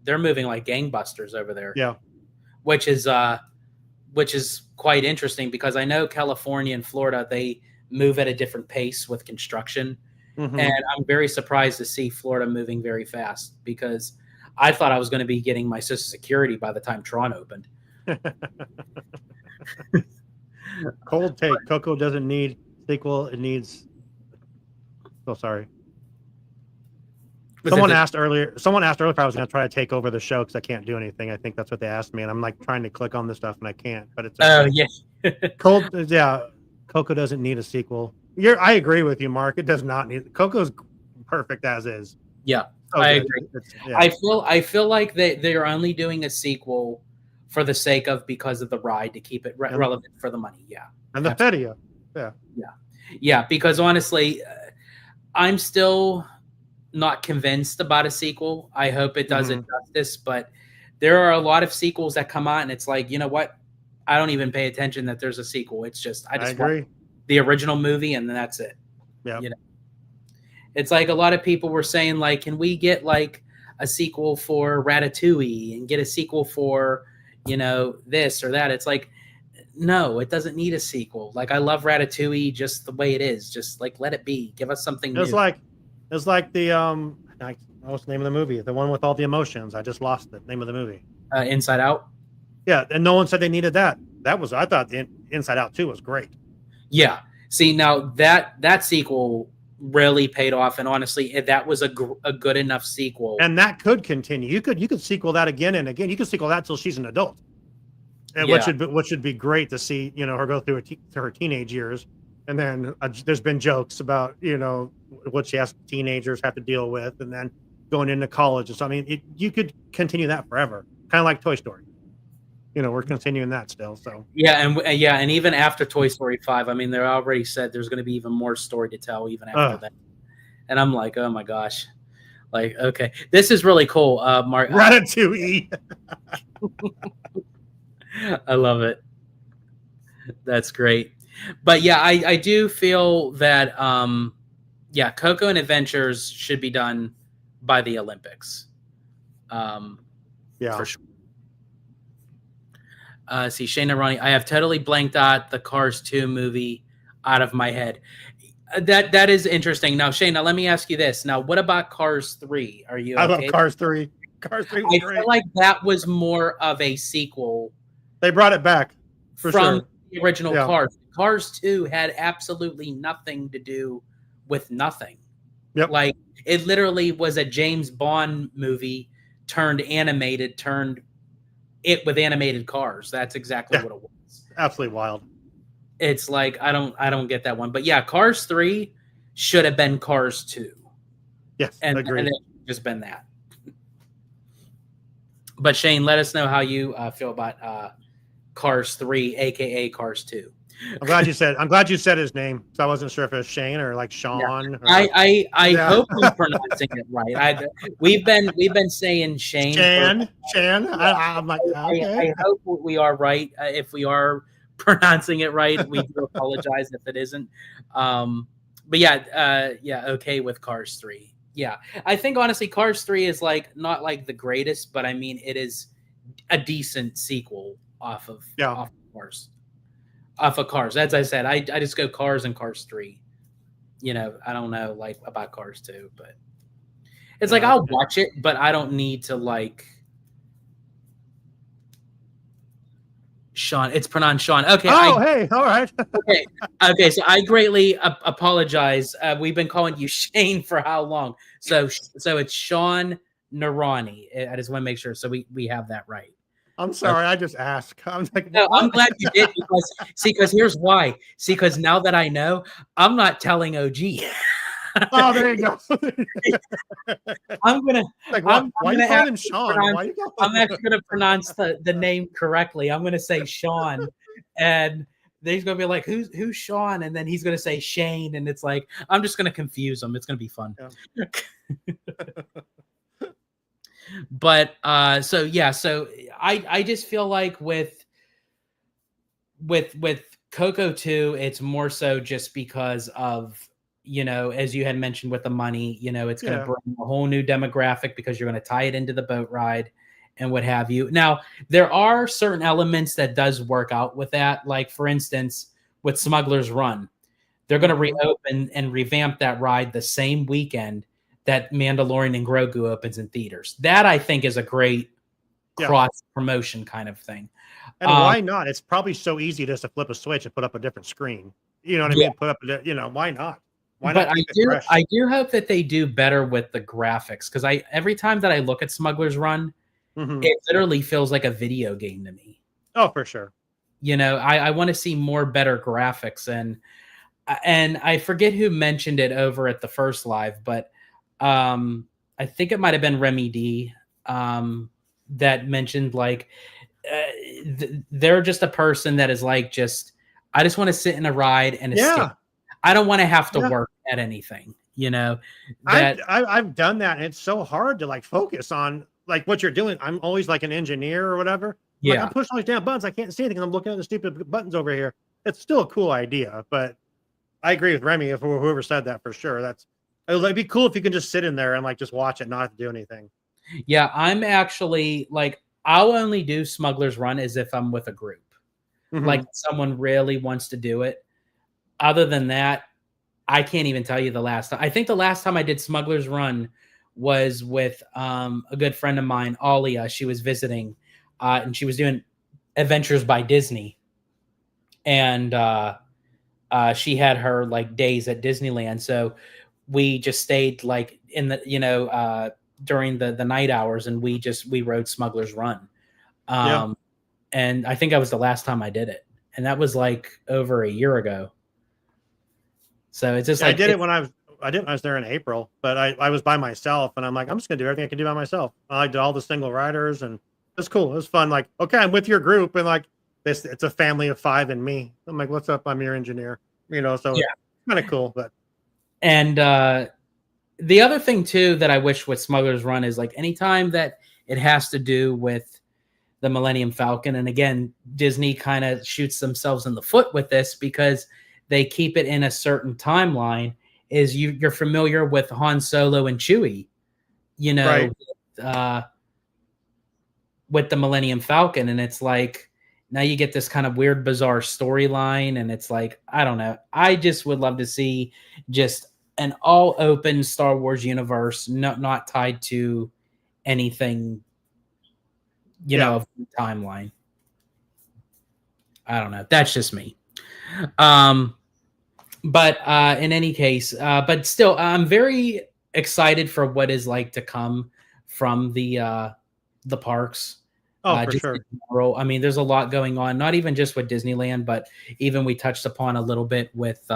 like gangbusters over there. Yeah, which is quite interesting because I know California and Florida, they move at a different pace with construction. Mm-hmm. And I'm very surprised to see Florida moving very fast because I thought I was going to be getting my Social Security by the time Tron opened. Cold take. Coco doesn't need sequel. It needs. Oh, sorry. Someone asked earlier if I was going to try to take over the show because I can't do anything. I think that's what they asked me, and I'm like trying to click on this stuff and I can't. But it's okay. Coco doesn't need a sequel. I agree with you, Mark. It does not need. Coco's perfect as is. Yeah, I agree. I feel like they're only doing a sequel for the sake of because of the ride to keep it relevant for the money. Yeah, and the video. Yeah. Because honestly, I'm still not convinced about a sequel. I hope it does it justice, but there are a lot of sequels that come out, and it's like, you know what? I don't even pay attention that there's a sequel. It's just I agree. Want the original movie, and then that's it. Yeah, you know, it's like a lot of people were saying, like, can we get like a sequel for Ratatouille and get a sequel for, you know, this or that? It's like, no, it doesn't need a sequel. Like, I love Ratatouille just the way it is. Just like let it be. Give us something new. It's like the what's the name of the movie? The one with all the emotions. I just lost the name of the movie. Inside Out. Yeah, and no one said they needed that. I thought the Inside Out 2 was great. Yeah. See, now that sequel really paid off, and honestly, that was a good enough sequel. And that could continue. You could sequel that again and again. You could sequel that till she's an adult. And what should be great to see, you know, her go through her teenage years. And then there's been jokes about, you know, what teenagers have to deal with, and then going into college. So I mean, you could continue that forever, kind of like Toy Story. You know, we're continuing that still. So and even after Toy Story 5, I mean, they already said there's going to be even more story to tell even after that. And I'm like, oh my gosh, like, okay, this is really cool, Mark. Ratatouille. I love it. That's great. But yeah, I do feel that Coco and Adventures should be done by the Olympics. For sure. See, Shane and Ronnie, I have totally blanked out the Cars 2 movie out of my head. That is interesting. Now, Shane, let me ask you this. Now, what about Cars 3? Are you okay? I love Cars 3. Cars 3 was great. Feel like that was more of a sequel. They brought it back from the original Cars. Cars 2 had absolutely nothing to do with nothing. Yep. Like, it literally was a James Bond movie turned animated, with animated cars. That's exactly what it was. Absolutely wild. It's like I don't get that one. But yeah, Cars 3 should have been Cars 2. Yes, agreed. And it's just been that. But Shane, let us know how you feel about Cars 3, aka Cars 2. I'm glad you said his name. So I wasn't sure if it was Shane or like Shawn. Yeah. I hope I'm pronouncing it right. We've been saying Shane. Shan. I'm like, okay. I hope we are right. If we are pronouncing it right, we do apologize if it isn't. But okay with Cars 3. Yeah, I think honestly, Cars 3 is like not like the greatest, but I mean it is a decent sequel off of Cars. Off of Cars. As I said, I just go Cars and Cars 3. You know, I don't know like about Cars 2, but it's like I'll watch it, but I don't need to like Shawn. It's pronounced Shawn. Okay. Hey, all right. Okay. So I greatly apologize. We've been calling you Shane for how long? So it's Shawn Narani. I just want to make sure so we have that right. I'm sorry, I just asked. I'm like, no, I'm glad you did because here's why. Because now that I know, I'm not telling OG. Oh, there you go. I'm gonna. Like, why you calling him Shawn? I'm actually gonna pronounce the name correctly. I'm gonna say Shawn, and he's gonna be like, "Who's Shawn?" And then he's gonna say Shane, and it's like I'm just gonna confuse him. It's gonna be fun. Yeah. But so I just feel like with Coco 2, it's more so just because of, you know, as you had mentioned with the money, you know, it's going to bring a whole new demographic because you're going to tie it into the boat ride and what have you. Now, there are certain elements that does work out with that. Like, for instance, with Smuggler's Run, they're going to reopen and revamp that ride the same weekend that Mandalorian and Grogu opens in theaters. That I think is a great cross promotion kind of thing. And why not? It's probably so easy just to flip a switch and put up a different screen. You know what I mean? Put up, why not? Why But not keep it fresh? I do hope that they do better with the graphics, because every time that I look at Smuggler's Run, it literally feels like a video game to me. Oh, for sure. You know, I want to see more better graphics, and I forget who mentioned it over at the first live, but I think it might have been Remy D that mentioned like they're just a person that is like I just want to sit in a ride and escape. I don't want to have to work at anything. You know, that I've done that, and it's so hard to like focus on like what you're doing. I'm always like an engineer or whatever. Like I'm pushing all these damn buttons. I can't see anything. I'm looking at the stupid buttons over here. It's still a cool idea, but I agree with Remy. If whoever said that, for sure, it'd be cool if you can just sit in there and like just watch it, not have to do anything. Yeah, I'm actually like I'll only do Smuggler's Run as if I'm with a group, like someone really wants to do it. Other than that, I can't even tell you the last time. I think the last time I did Smuggler's Run was with a good friend of mine, Alia. She was visiting, and she was doing Adventures by Disney, and she had her like days at Disneyland. So we just stayed like in the during the night hours, and we rode Smuggler's Run. And I think that was the last time I did it, and that was like over a year ago. So it's just like I did it when I was there in April, but I was by myself, and I'm like, I'm just gonna do everything I can do by myself. I did all the single riders, and it's cool. It was fun. Like, okay, I'm with your group, and like it's a family of 5 and me. I'm like, what's up? I'm your engineer. You know, so it's kind of cool. But the other thing too that I wish with Smuggler's Run is like anytime that it has to do with the Millennium Falcon, and again, Disney kind of shoots themselves in the foot with this because they keep it in a certain timeline. Is you're familiar with Han Solo and Chewie, you know, with the Millennium Falcon, and it's like now you get this kind of weird, bizarre storyline, and it's like I don't know. I just would love to see just an all open Star Wars universe, not tied to anything, you know, of the timeline. I don't know. That's just me. But in any case, but still, I'm very excited for what is like to come from the parks. Oh, for sure. I mean, there's a lot going on, not even just with Disneyland, but even we touched upon a little bit with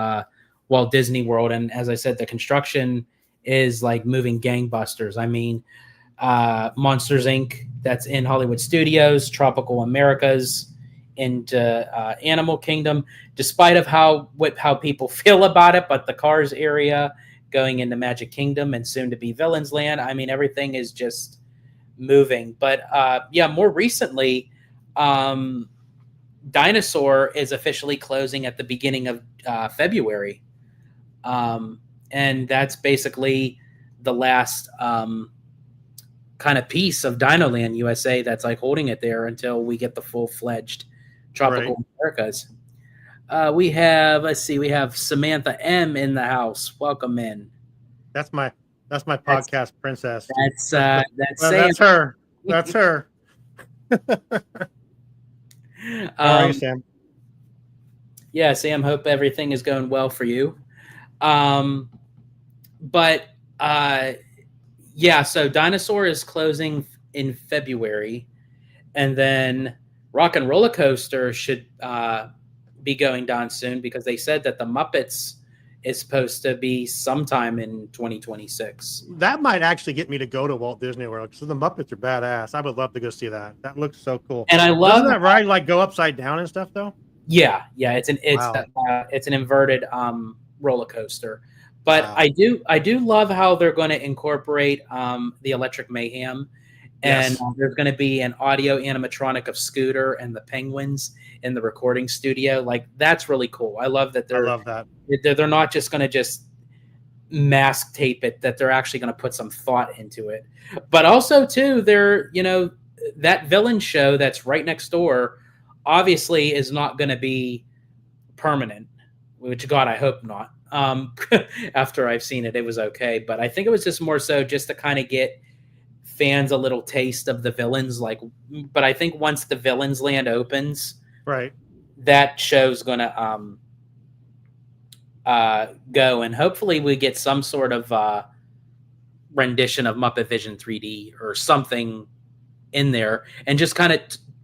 Walt Disney World. And as I said, the construction is like moving gangbusters. I mean, Monsters Inc. that's in Hollywood Studios, Tropical Americas, into Animal Kingdom, despite of how people feel about it, but the Cars area going into Magic Kingdom and soon to be Villains Land. I mean, everything is just moving. But more recently, Dinosaur is officially closing at the beginning of February. And that's basically the last kind of piece of Dinoland USA that's like holding it there until we get the full-fledged Tropical Americas. We have Samantha M in the house. Welcome in. That's my podcast princess. That's her. That's her. How are you, Sam? Yeah, Sam, hope everything is going well for you. So Dinosaur is closing in February, and then Rock and Roller Coaster should be going down soon because they said that the Muppets is supposed to be sometime in 2026. That might actually get me to go to Walt Disney World because the Muppets are badass. I would love to go see that. That looks so cool. And I love that ride like go upside down and stuff though. Yeah, it's an inverted roller coaster. But wow. I do love how they're going to incorporate the Electric Mayhem. And there's going to be an audio animatronic of Scooter and the Penguins in the recording studio. Like, that's really cool. I love that they're not just going to just mask tape it, that they're actually going to put some thought into it. But also, too, that villain show that's right next door obviously is not going to be permanent, which, God, I hope not. After I've seen it, it was okay. But I think it was just more so just to kind of get fans a little taste of the villains, but I think once the Villains Land opens, right, that show's gonna go, and hopefully we get some sort of rendition of Muppet Vision 3D or something in there, and just kind of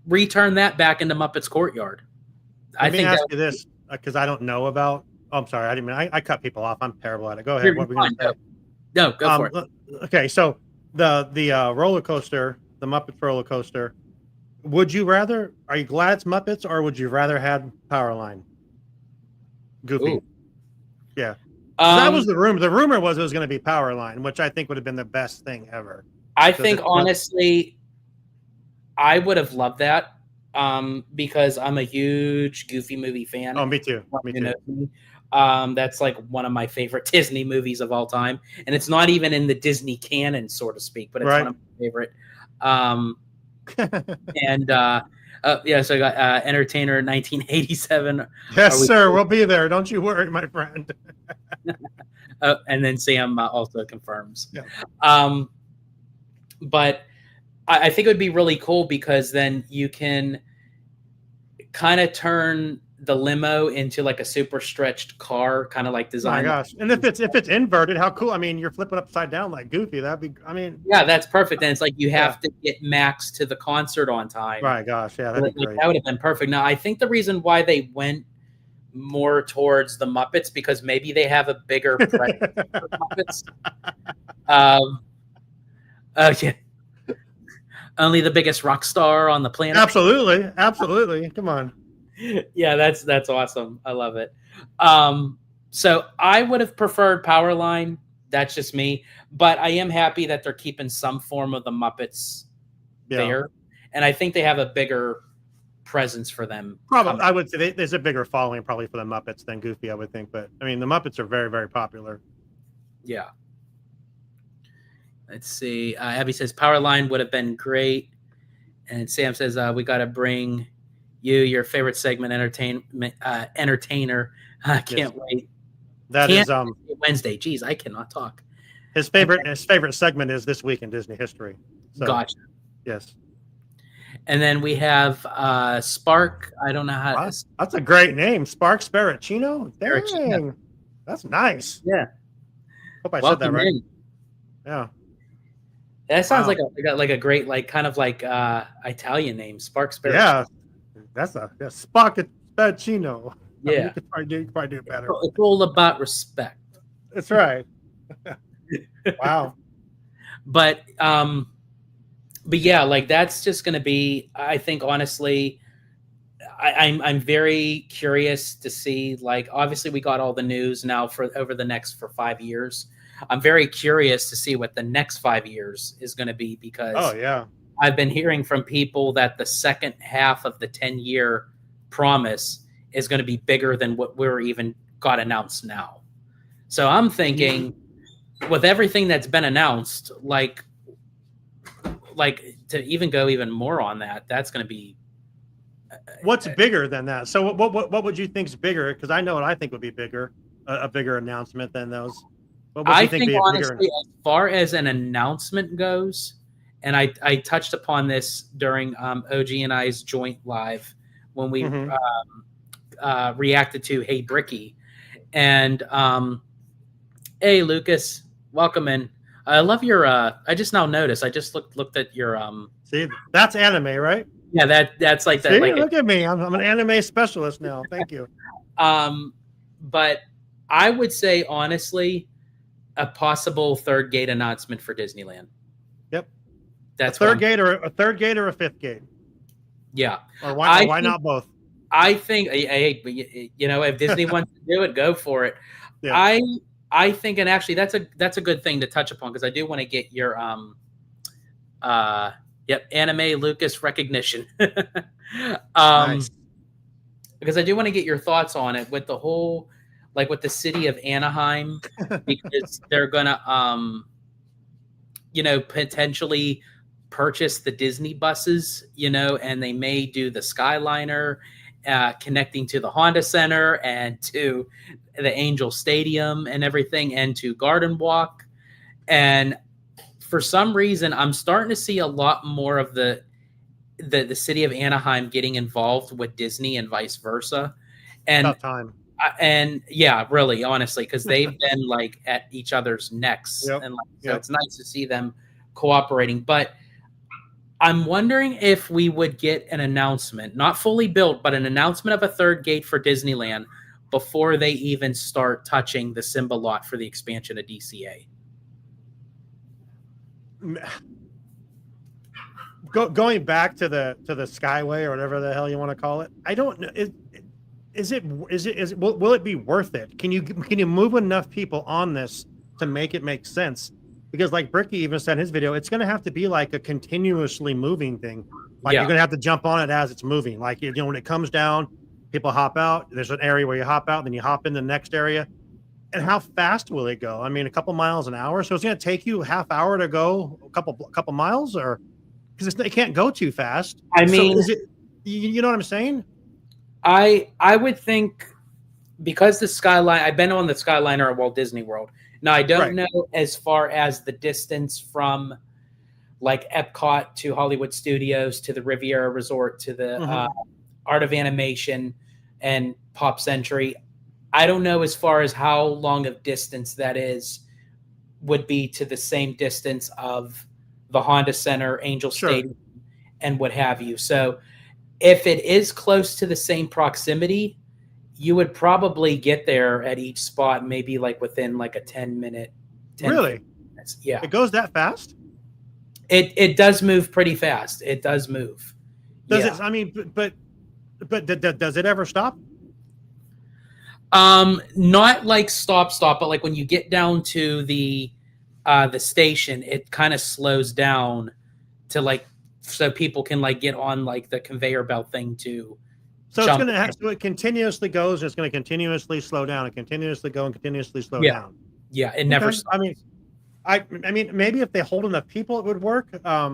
return that back into Muppet's Courtyard. Let me ask you this, because I don't know about. Oh, I'm sorry, I didn't mean I cut people off. I'm terrible at it. Go ahead. What were we going to say? No, go for it. Okay, so the roller coaster, the Muppets roller coaster. Would you rather? Are you glad it's Muppets, or would you rather had Powerline? Goofy. Ooh. Yeah. That was the rumor. The rumor was it was going to be Powerline, which I think would have been the best thing ever. I think honestly, I would have loved that because I'm a huge Goofy movie fan. Oh, me too. Me too. That's like one of my favorite Disney movies of all time, and it's not even in the Disney canon, so to speak, but it's one of my favorite. And so I got Entertainer 1987. Yes, sir. We'll be there. Don't you worry, my friend. And then Sam also confirms. Yeah. But I think it would be really cool because then you can kind of turn the limo into like a super stretched car, kind of like design. Oh my gosh! And if it's inverted, how cool! I mean, you're flipping upside down like Goofy. That'd be. I mean, yeah, that's perfect. And it's like you have to get Max to the concert on time. Right. Gosh, yeah, that'd be great. That would have been perfect. Now, I think the reason why they went more towards the Muppets because maybe they have a bigger presence for Muppets. Yeah. Only the biggest rock star on the planet. Absolutely, absolutely. Come on. Yeah, that's awesome. I love it. So I would have preferred Powerline. That's just me, but I am happy that they're keeping some form of the Muppets there, and I think they have a bigger presence for them. Probably, I would say there's a bigger following probably for the Muppets than Goofy, I would think. But I mean, the Muppets are very, very popular. Yeah. Let's see. Abby says Powerline would have been great, and Sam says we got to bring you your favorite segment, entertainer. I can't wait. That is Wednesday. Geez, I cannot talk. His favorite segment is This Week in Disney History. So, gotcha. Yes. And then we have Spark. I don't know how. Wow, that's a great name, Spark Sparacino. Dang, that's nice. Yeah. Hope I said that right. Yeah. That sounds like a great kind of Italian name, Spark Sparacino. Yeah. That's Spark Sparacino. Yeah. I mean, you could probably do it better. It's all about respect. That's right. Wow. But yeah, that's just going to be. I think honestly, I'm very curious to see. Obviously, we got all the news now for over the next 5 years. I'm very curious to see what the next 5 years is going to be because I've been hearing from people that the second half of the 10-year promise is going to be bigger than what we're even got announced now. So I'm thinking with everything that's been announced, to even go even more on that, that's going to be. What's bigger than that? So what would you think is bigger? Because I know what I think would be bigger, a bigger announcement than those. I think honestly, as far as an announcement goes, and I touched upon this during OG and I's joint live when we reacted to Hey Bricky, and hey Lucas, welcome in. I love your. I just now noticed. I just looked at your. See, that's anime, right? Yeah, that's like that. See, like look at me. I'm an anime specialist now. Thank you. But I would say honestly, a possible third gate announcement for Disneyland. Yep. That's a third gate or a fifth gate. Yeah. Or why not both? I think if Disney wants to do it, go for it. Yeah. I think, and actually that's a good thing to touch upon because I do want to get your anime Lucas recognition. Nice. Because I do want to get your thoughts on it with the whole with the city of Anaheim because they're gonna potentially purchase the Disney buses, and they may do the Skyliner connecting to the Honda Center and to the Angel Stadium and everything and to Garden Walk. And for some reason, I'm starting to see a lot more of the city of Anaheim getting involved with Disney and vice versa. And tough time. And yeah, really, honestly, because they've been like at each other's necks, Yep. and like, so it's nice to see them cooperating. But I'm wondering if we would get an announcement, not fully built, but an announcement of a third gate for Disneyland before they even start touching the Simba lot for the expansion of DCA. Going back to the Skyway or whatever the hell you want to call it, I don't know. Will it be worth it? Can you move enough people on this to make it make sense? Because like Bricky even said in his video, it's going to have to be like a continuously moving thing. Like you're going to have to jump on it as it's moving. Like, you know, when it comes down, people hop out. There's an area where you hop out, then you hop in the next area. And how fast will it go? I mean, a couple miles an hour. So it's going to take you a half hour to go a couple miles, or because it can't go too fast. I mean, so is it? You know what I'm saying? I would think, because the Skyline, I've been on the Skyliner at Walt Disney World. Now, I don't know as far as the distance from like Epcot to Hollywood Studios to the Riviera Resort to the Art of Animation and Pop Century. I don't know as far as how long of distance that would be to the same distance of the Honda Center, Angel Stadium, and what have you. So if it is close to the same proximity, you would probably get there at each spot, maybe like within like a 10-minute. Really? Yeah. It goes that fast? It does move pretty fast. It does move. Does it? I mean, but does it ever stop? Not like stop, but like when you get down to the station, it kind of slows down to like, so people can like get on like the conveyor belt thing to. So it's going to have, so it continuously goes, and it's going to continuously slow down and continuously go and continuously slow down. Yeah, it never stops. I mean, maybe if they hold enough people, it would work. I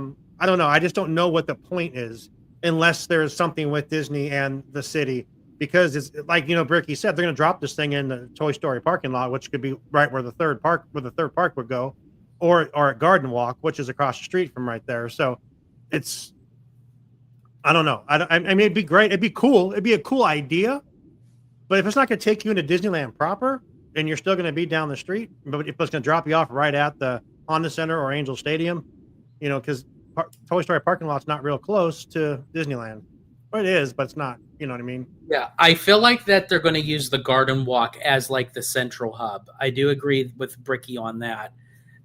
don't know. I just don't know what the point is unless there's something with Disney and the city, because it's like, you know, Bricky said, they're going to drop this thing in the Toy Story parking lot, which could be right where the third park would go, or at Garden Walk, which is across the street from right there. So it's, I don't know. I mean, it'd be great. It'd be cool. It'd be a cool idea. But if it's not going to take you into Disneyland proper, and you're still going to be down the street, but if it's going to drop you off right at the Honda Center or Angel Stadium, you know, because Toy Story parking lot's not real close to Disneyland. Well, it is, but it's not. You know what I mean? Yeah, I feel like that they're going to use the Garden Walk as like the central hub. I do agree with Bricky on that.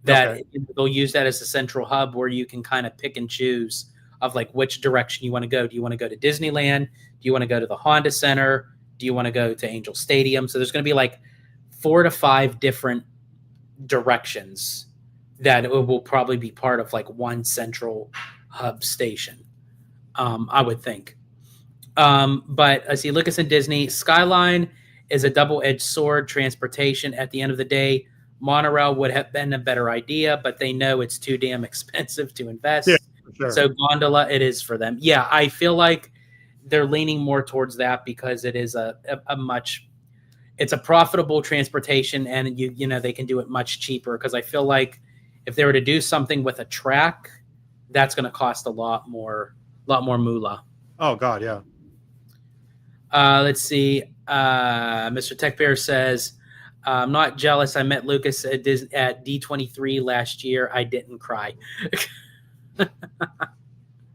That they'll use that as the central hub where you can kind of pick and choose of like which direction you want to go. Do you want to go to Disneyland? Do you want to go to the Honda Center? Do you want to go to Angel Stadium? So there's going to be like 4 to 5 different directions that it will probably be part of like one central hub station. I would think. But I see Lucas and Disney, Skyline is a double-edged sword transportation. At the end of the day, monorail would have been a better idea, but they know it's too damn expensive to invest. Yeah, for sure. So gondola, it is for them. Yeah, I feel like they're leaning more towards that because it is it's a profitable transportation, and you know they can do it much cheaper. Because I feel like if they were to do something with a track, that's going to cost a lot more moolah. Oh God, yeah. Let's see. Mr. Tech Bear says, I'm not jealous. I met Lucas at D23 last year. I didn't cry.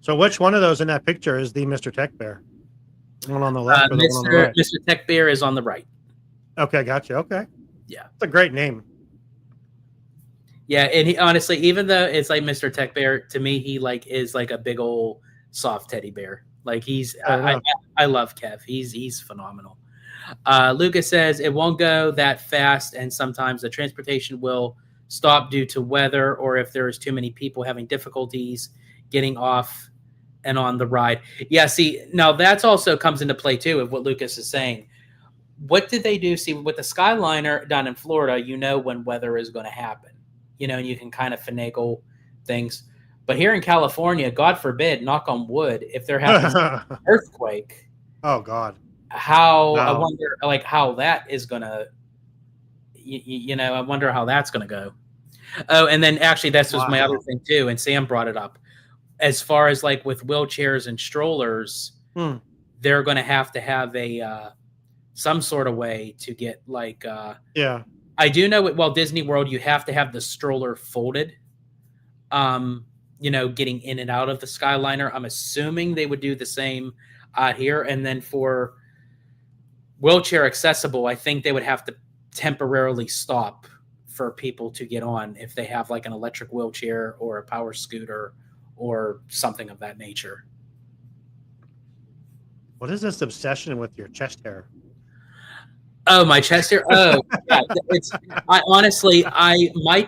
So which one of those in that picture is the Mr. Tech Bear? One on the left or the one on the right? Mr. Tech Bear is on the right. Okay, gotcha. Okay. Yeah. It's a great name. Yeah, and he honestly, even though it's like Mr. Tech Bear, to me, he like is like a big old soft teddy bear. Like I love Kev. He's phenomenal. Lucas says it won't go that fast, and sometimes the transportation will stop due to weather or if there is too many people having difficulties getting off and on the ride. Yeah, see, now that's also comes into play too of what Lucas is saying. What did they do? See, with the Skyliner down in Florida, you know when weather is going to happen. You know, and you can kind of finagle things. But here in California, God forbid, knock on wood, if there happens an earthquake. Oh God. I wonder like how that is going to, you know, I wonder how that's going to go. Oh, and then actually this was my other thing too. And Sam brought it up. As far as like with wheelchairs and strollers, they're going to have a some sort of way to get like Yeah. I do know at Walt Disney World you have to have the stroller folded. Getting in and out of the Skyliner. I'm assuming they would do the same out here. And then for wheelchair accessible, I think they would have to temporarily stop for people to get on if they have like an electric wheelchair or a power scooter or something of that nature. What is this obsession with your chest hair? Oh, my chest hair. Oh, yeah.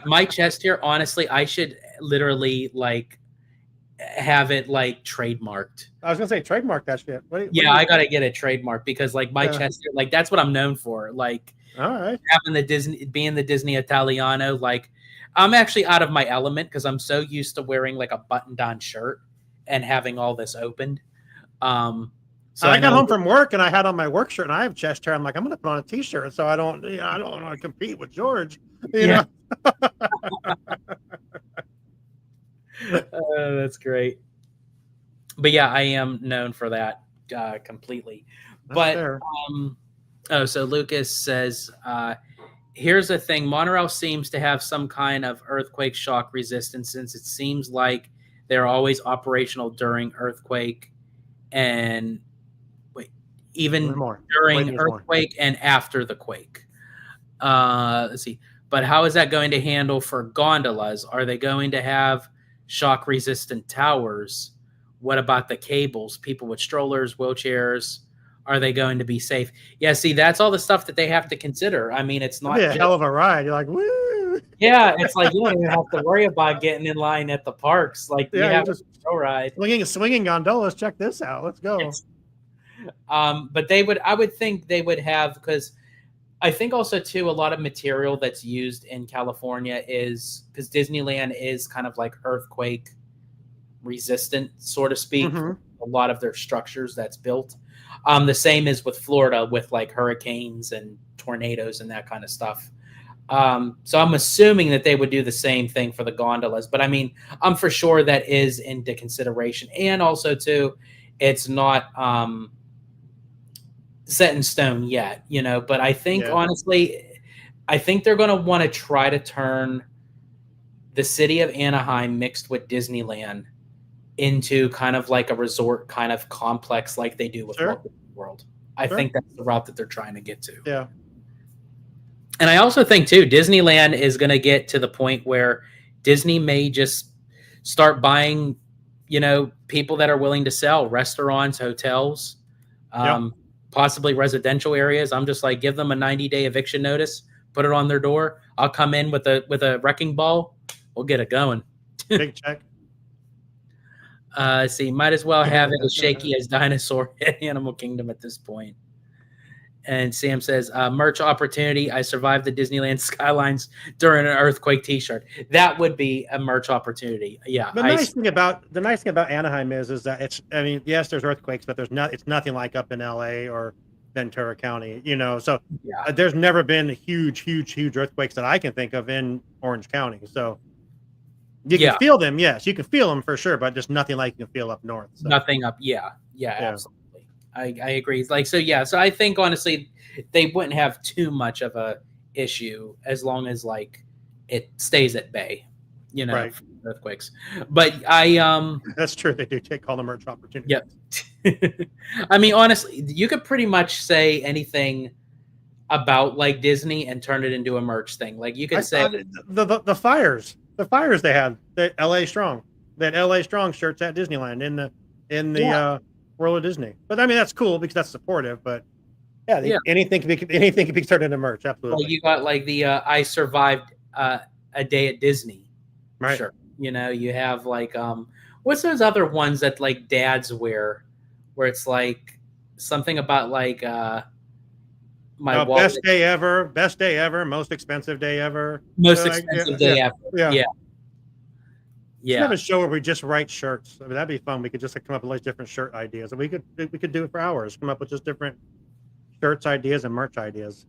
My chest hair. Honestly, I should literally like have it like trademarked. I was gonna say trademark that shit. I gotta get it trademarked because like my chest hair, like that's what I'm known for. Like, all right, being the Disney Italiano. Like, I'm actually out of my element because I'm so used to wearing like a button-down shirt and having all this opened. So I got home from work and I had on my work shirt and I have chest hair. I'm like, I'm going to put on a t-shirt so I don't want to compete with George. You know? That's great. But yeah, I am known for that completely. That's but so Lucas says, here's the thing. Monorail seems to have some kind of earthquake shock resistance since it seems like they're always operational during earthquake and even during earthquake and after the quake. Let's see. But how is that going to handle for gondolas? Are they going to have shock resistant towers? What about the cables? People with strollers, wheelchairs, are they going to be safe? Yeah, see, that's all the stuff that they have to consider. I mean, it's not a hell of a ride. You're like, woo. Yeah, it's like you don't even have to worry about getting in line at the parks. Like you have just a show ride. Swinging gondolas. Check this out. Let's go. Yes. But I would think they would have, because I think also too, a lot of material that's used in California is because Disneyland is kind of like earthquake resistant, so to speak. A lot of their structures that's built. The same is with Florida with like hurricanes and tornadoes and that kind of stuff. So I'm assuming that they would do the same thing for the gondolas, but I mean, I'm for sure that is into consideration. And also too, it's not, set in stone yet, but I think honestly, I think they're going to want to try to turn the city of Anaheim mixed with Disneyland into kind of like a resort kind of complex like they do with Walt Disney World. I think that's the route that they're trying to get to. Yeah. And I also think too, Disneyland is going to get to the point where Disney may just start buying, people that are willing to sell, restaurants, hotels, possibly residential areas. I'm just like, give them a 90-day eviction notice, put it on their door. I'll come in with a wrecking ball. We'll get it going. Big check. See, might as well have it as shaky as Dinosaur at Animal Kingdom at this point. And Sam says, merch opportunity. I survived the Disneyland Skylines during an earthquake t-shirt. That would be a merch opportunity. Yeah. The nice thing about Anaheim is that yes, there's earthquakes, but it's nothing like up in LA or Ventura County, so there's never been huge earthquakes that I can think of in Orange County. So you can feel them. Yes, you can feel them for sure, but just nothing like you can feel up north. So. Nothing up. Yeah, absolutely. I agree. So I think honestly they wouldn't have too much of a issue as long as like it stays at bay, right. For earthquakes. But that's true. They do take all the merch opportunities. Yep. I mean, honestly, you could pretty much say anything about like Disney and turn it into a merch thing. Like you could say the fires they had, the LA Strong, that LA Strong shirts at Disneyland in the World of Disney. But I mean, that's cool because that's supportive. But anything can be turned into merch. Absolutely. Well, you got like the I survived a day at Disney. Right. Sure. You have like what's those other ones that like dads wear, where it's like something about like my best day ever, most expensive day ever, most expensive day ever. Yeah. We have a show where we just write shirts. I mean, that'd be fun. We could just come up with like different shirt ideas, and we could do it for hours. Come up with just different shirts ideas and merch ideas.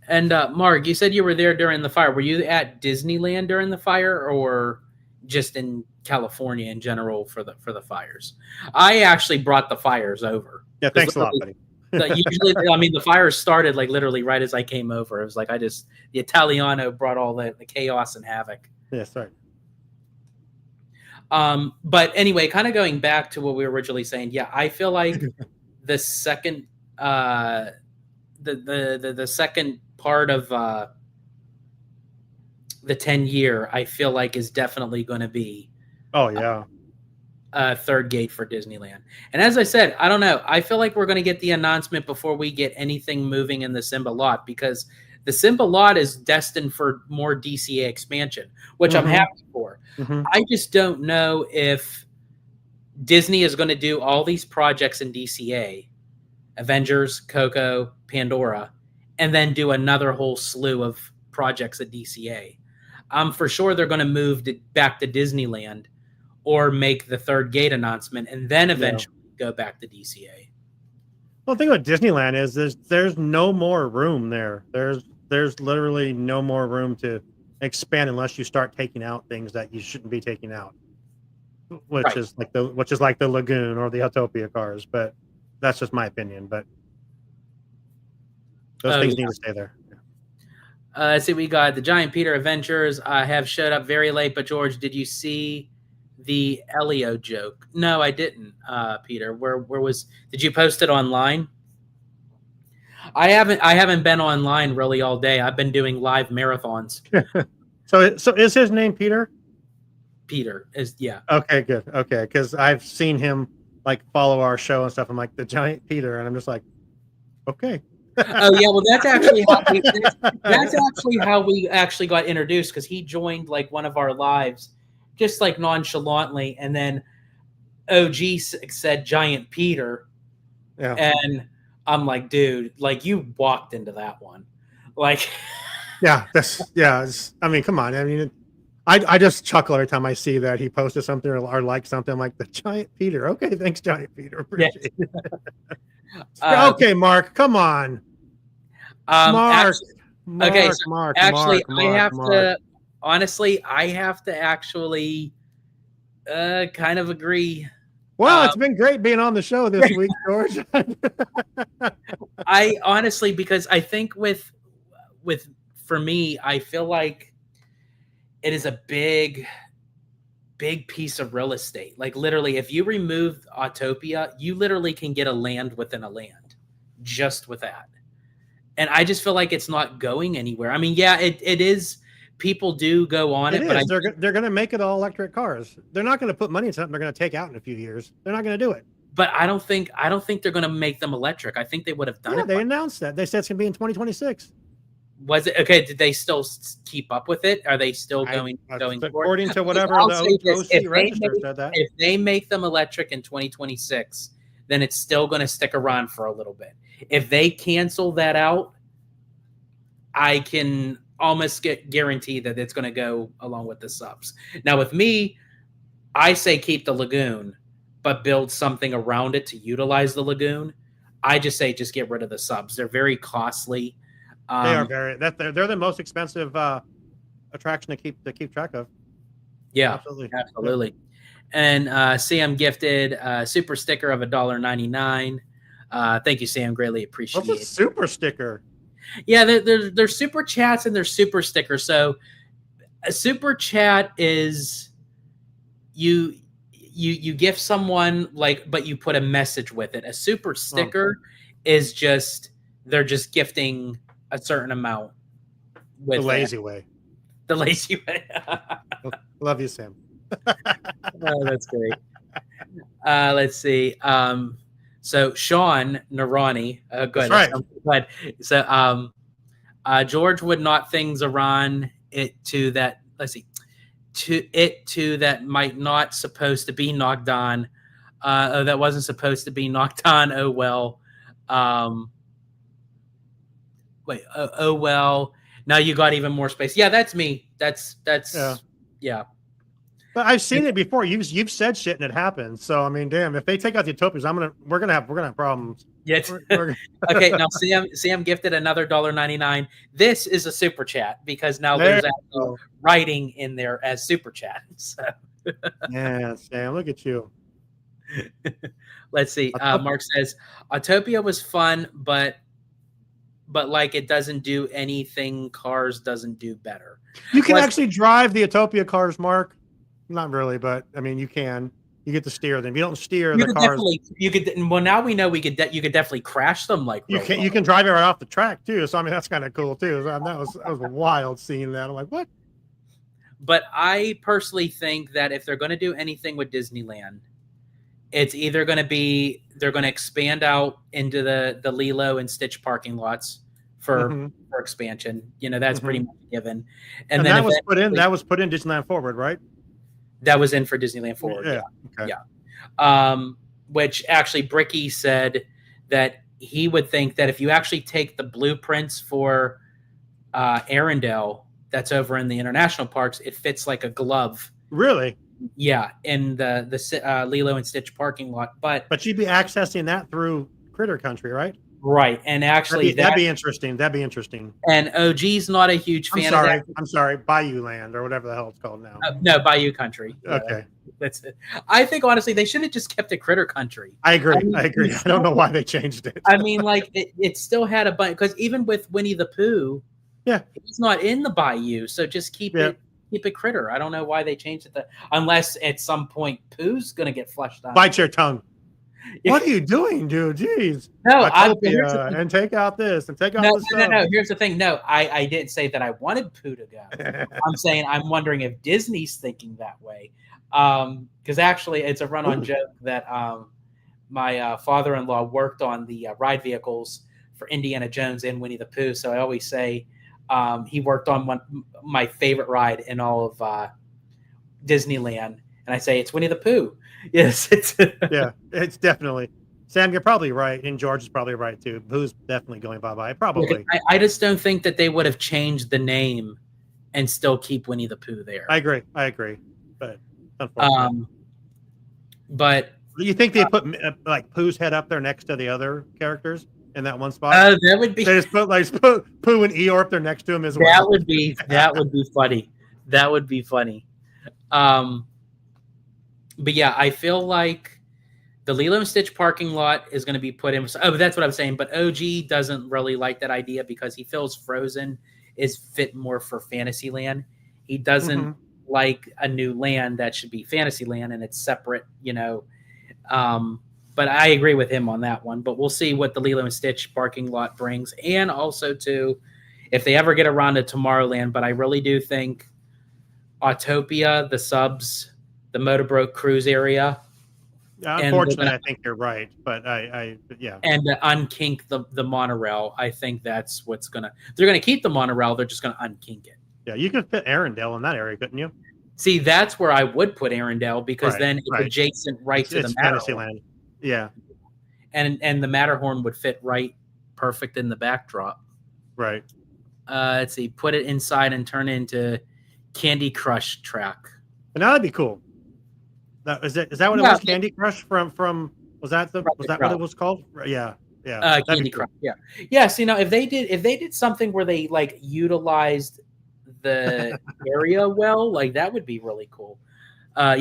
And Mark, you said you were there during the fire. Were you at Disneyland during the fire, or just in California in general for the fires. I actually brought the fires over. Yeah, thanks a lot, buddy. Usually, I mean, the fires started like literally right as I came over. It was like the Italiano brought all the chaos and havoc. Yeah, sorry. But anyway, kind of going back to what we were originally saying, yeah, I feel like the second the second part of the 10-year, I feel like is definitely going to be third gate for Disneyland. And as I said, I don't know. I feel like we're going to get the announcement before we get anything moving in the Simba lot, because the Simba lot is destined for more DCA expansion, which I'm happy for. I just don't know if Disney is going to do all these projects in DCA, Avengers, Coco, Pandora, and then do another whole slew of projects at DCA. For sure they're going to move back to Disneyland or make the third gate announcement and then eventually go back to DCA. Well, the thing about Disneyland is there's no more room there. There's literally no more room to expand unless you start taking out things that you shouldn't be taking out, which is like the Lagoon or the Autopia cars. But that's just my opinion. But those things need to stay there. Let's see, we got the Giant Peter Adventures. I have showed up very late, but George, did you see the Elio joke? No, I didn't, Peter. Where did you post it online? I haven't been online really all day. I've been doing live marathons. So is his name Peter? Peter is, yeah. Okay, good. Okay, because I've seen him like follow our show and stuff. I'm like, the Giant Peter, and I'm just like, okay. Oh yeah, well that's actually how we actually got introduced, because he joined like one of our lives just like nonchalantly, and then OG said Giant Peter, and I'm like, dude, like you walked into that one, like. I mean, come on. I mean, I just chuckle every time I see that he posted something or like something. I'm like, the Giant Peter. Okay, thanks, Giant Peter. Appreciate it. Okay, Mark, come on. Mark. I have to actually kind of agree. Well, it's been great being on the show this week, George. I honestly, because I think for me, I feel like it is a big piece of real estate. Like literally, if you remove Autopia, you literally can get a land within a land just with that. And I just feel like it's not going anywhere. I mean, yeah, it is. People do go on it, but they're going to make it all electric cars. They're not going to put money in something they're going to take out in a few years. They're not going to do it. But I don't think they're going to make them electric. I think they would have done it. They announced that. They said it's going to be in 2026 Was it okay? Did they still keep up with it? Are they still going? According to whatever the OC register said that. If they make them electric in 2026, then it's still going to stick around for a little bit. If they cancel that out, I can almost guarantee that it's going to go along with the subs. Now, with me, I say keep the Lagoon, but build something around it to utilize the Lagoon. I just say just get rid of the subs. They're very costly. They are they're the most expensive attraction to keep track of. Yeah, absolutely. And Sam gifted a super sticker of $1.99. Thank you, Sam. Greatly appreciate it. What's a super sticker? Yeah, there's super chats and there's super stickers. So a super chat is you gift someone but you put a message with it. A super sticker is just they're just gifting a certain amount with the lazy way. The lazy way. Love you, Sam. Oh, that's great. Let's see. So Shawn Narani, good. That's right. But so George would knock things around it to that. Let's see, to that might not supposed to be knocked on. That wasn't supposed to be knocked on. Oh well. Wait. Oh well. Now you got even more space. Yeah, that's me. That's yeah. But I've seen it before. You've said shit and it happens. So I mean, damn, if they take out the Utopias, we're gonna have problems. Yes. We're- Okay. Now Sam gifted another $1.99. This is a super chat because now There there's you actual go. writing in there as super chat. So Yeah, Sam, look at you. let's see. Mark says Autopia was fun, but like it doesn't do anything Cars doesn't do better. You can Well, actually drive the Autopia cars, Mark. Not really, but I mean, you can. You get to steer them. You don't steer you the could cars. definitely you could. Well, now we know you could definitely crash them like You real can. cars. You can drive it right off the track too. So I mean, that's kind of cool too. So, that was wild seeing that. I'm like, what? But I personally think that if they're going to do anything with Disneyland, it's either going to be they're going to expand out into the Lilo and Stitch parking lots for expansion. You know, that's pretty much given. And then that was put in. That was put in Disneyland Forward, right? That was in for Disneyland Forward. Yeah. Okay. Yeah. Which actually Bricky said that he would think that if you actually take the blueprints for Arendelle that's over in the international parks, it fits like a glove. Really? Yeah, in the Lilo and Stitch parking lot. But you'd be accessing that through Critter Country, right? Right, and actually that'd be interesting. That'd be interesting. And OG's not a huge fan of that. I'm sorry, Bayou Land or whatever the hell it's called now. No, Bayou Country. Okay, that's it. I think honestly they should have just kept it Critter Country. I agree. I agree. I don't know why they changed it. I mean, like it still had a bunch because even with Winnie the Pooh, it's not in the Bayou, so just keep it Critter. I don't know why they changed it. Unless at some point Pooh's going to get flushed out. Bite your tongue. What are you doing, dude? Jeez. No, and take out this and take out this stuff. No. Here's the thing. No, I didn't say that I wanted Pooh to go. I'm saying I'm wondering if Disney's thinking that way. Because actually, it's a run-on joke that my father-in-law worked on the ride vehicles for Indiana Jones and Winnie the Pooh. So I always say he worked on my favorite ride in all of Disneyland, and I say it's Winnie the Pooh. Yes, it's it's definitely. Sam, you're probably right, and George is probably right too. Pooh's definitely going bye-bye. Probably. I just don't think that they would have changed the name and still keep Winnie the Pooh there. I agree, but unfortunately. But you think they put like Pooh's head up there next to the other characters in that one spot? That would be. They just put Pooh and Eeyore up there next to him as well. That would be funny. That would be funny. But yeah, I feel like the Lilo and Stitch parking lot is going to be put in. Oh, that's what I'm saying. But OG doesn't really like that idea because he feels Frozen is fit more for Fantasyland. He doesn't like a new land that should be Fantasyland and it's separate, you know. But I agree with him on that one. But we'll see what the Lilo and Stitch parking lot brings. And also, too, if they ever get around to Tomorrowland. But I really do think Autopia, the subs, the Motorbroke Cruise area. Yeah, unfortunately, I think you're right. But yeah. And to unkink the monorail, I think that's what's going to... They're going to keep the monorail. They're just going to unkink it. Yeah, you could fit Arendelle in that area, couldn't you? See, that's where I would put Arendelle because then it's adjacent to the Matterhorn. Yeah. And the Matterhorn would fit right perfect in the backdrop. Right. Let's see. Put it inside and turn it into Candy Crush track. And that'd be cool. Is that what it was? Candy Crush from was that what it was called? Yeah. Candy Crush. Cool. Yeah. So, you know, if they did something where they like utilized the area well, like that would be really cool. I'm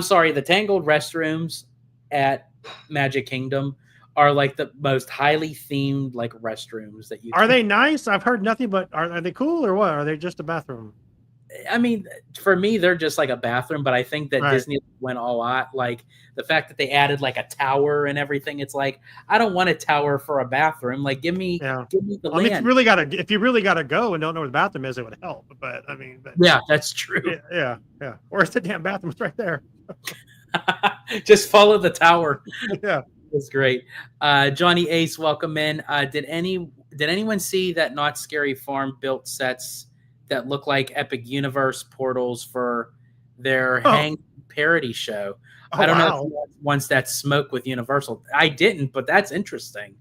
sorry. The Tangled restrooms at Magic Kingdom are like the most highly themed like restrooms that you. Are they nice? I've heard nothing but are they cool or what? Are they just a bathroom? I mean, for me, they're just like a bathroom, but I think that Disney went all out. Like the fact that they added like a tower and everything. It's like, I don't want a tower for a bathroom. Like, give me the land. I mean, if you really gotta go and don't know where the bathroom is, it would help. But I mean, yeah, that's true. Yeah. Where's the damn bathroom? It's right there. Just follow the tower. Yeah, that's great. Johnny Ace, welcome in. Did anyone see that Not Scary Farm built sets that look like Epic Universe portals for their Hang parody show? I don't know if once that smoke with Universal. I didn't, but that's interesting.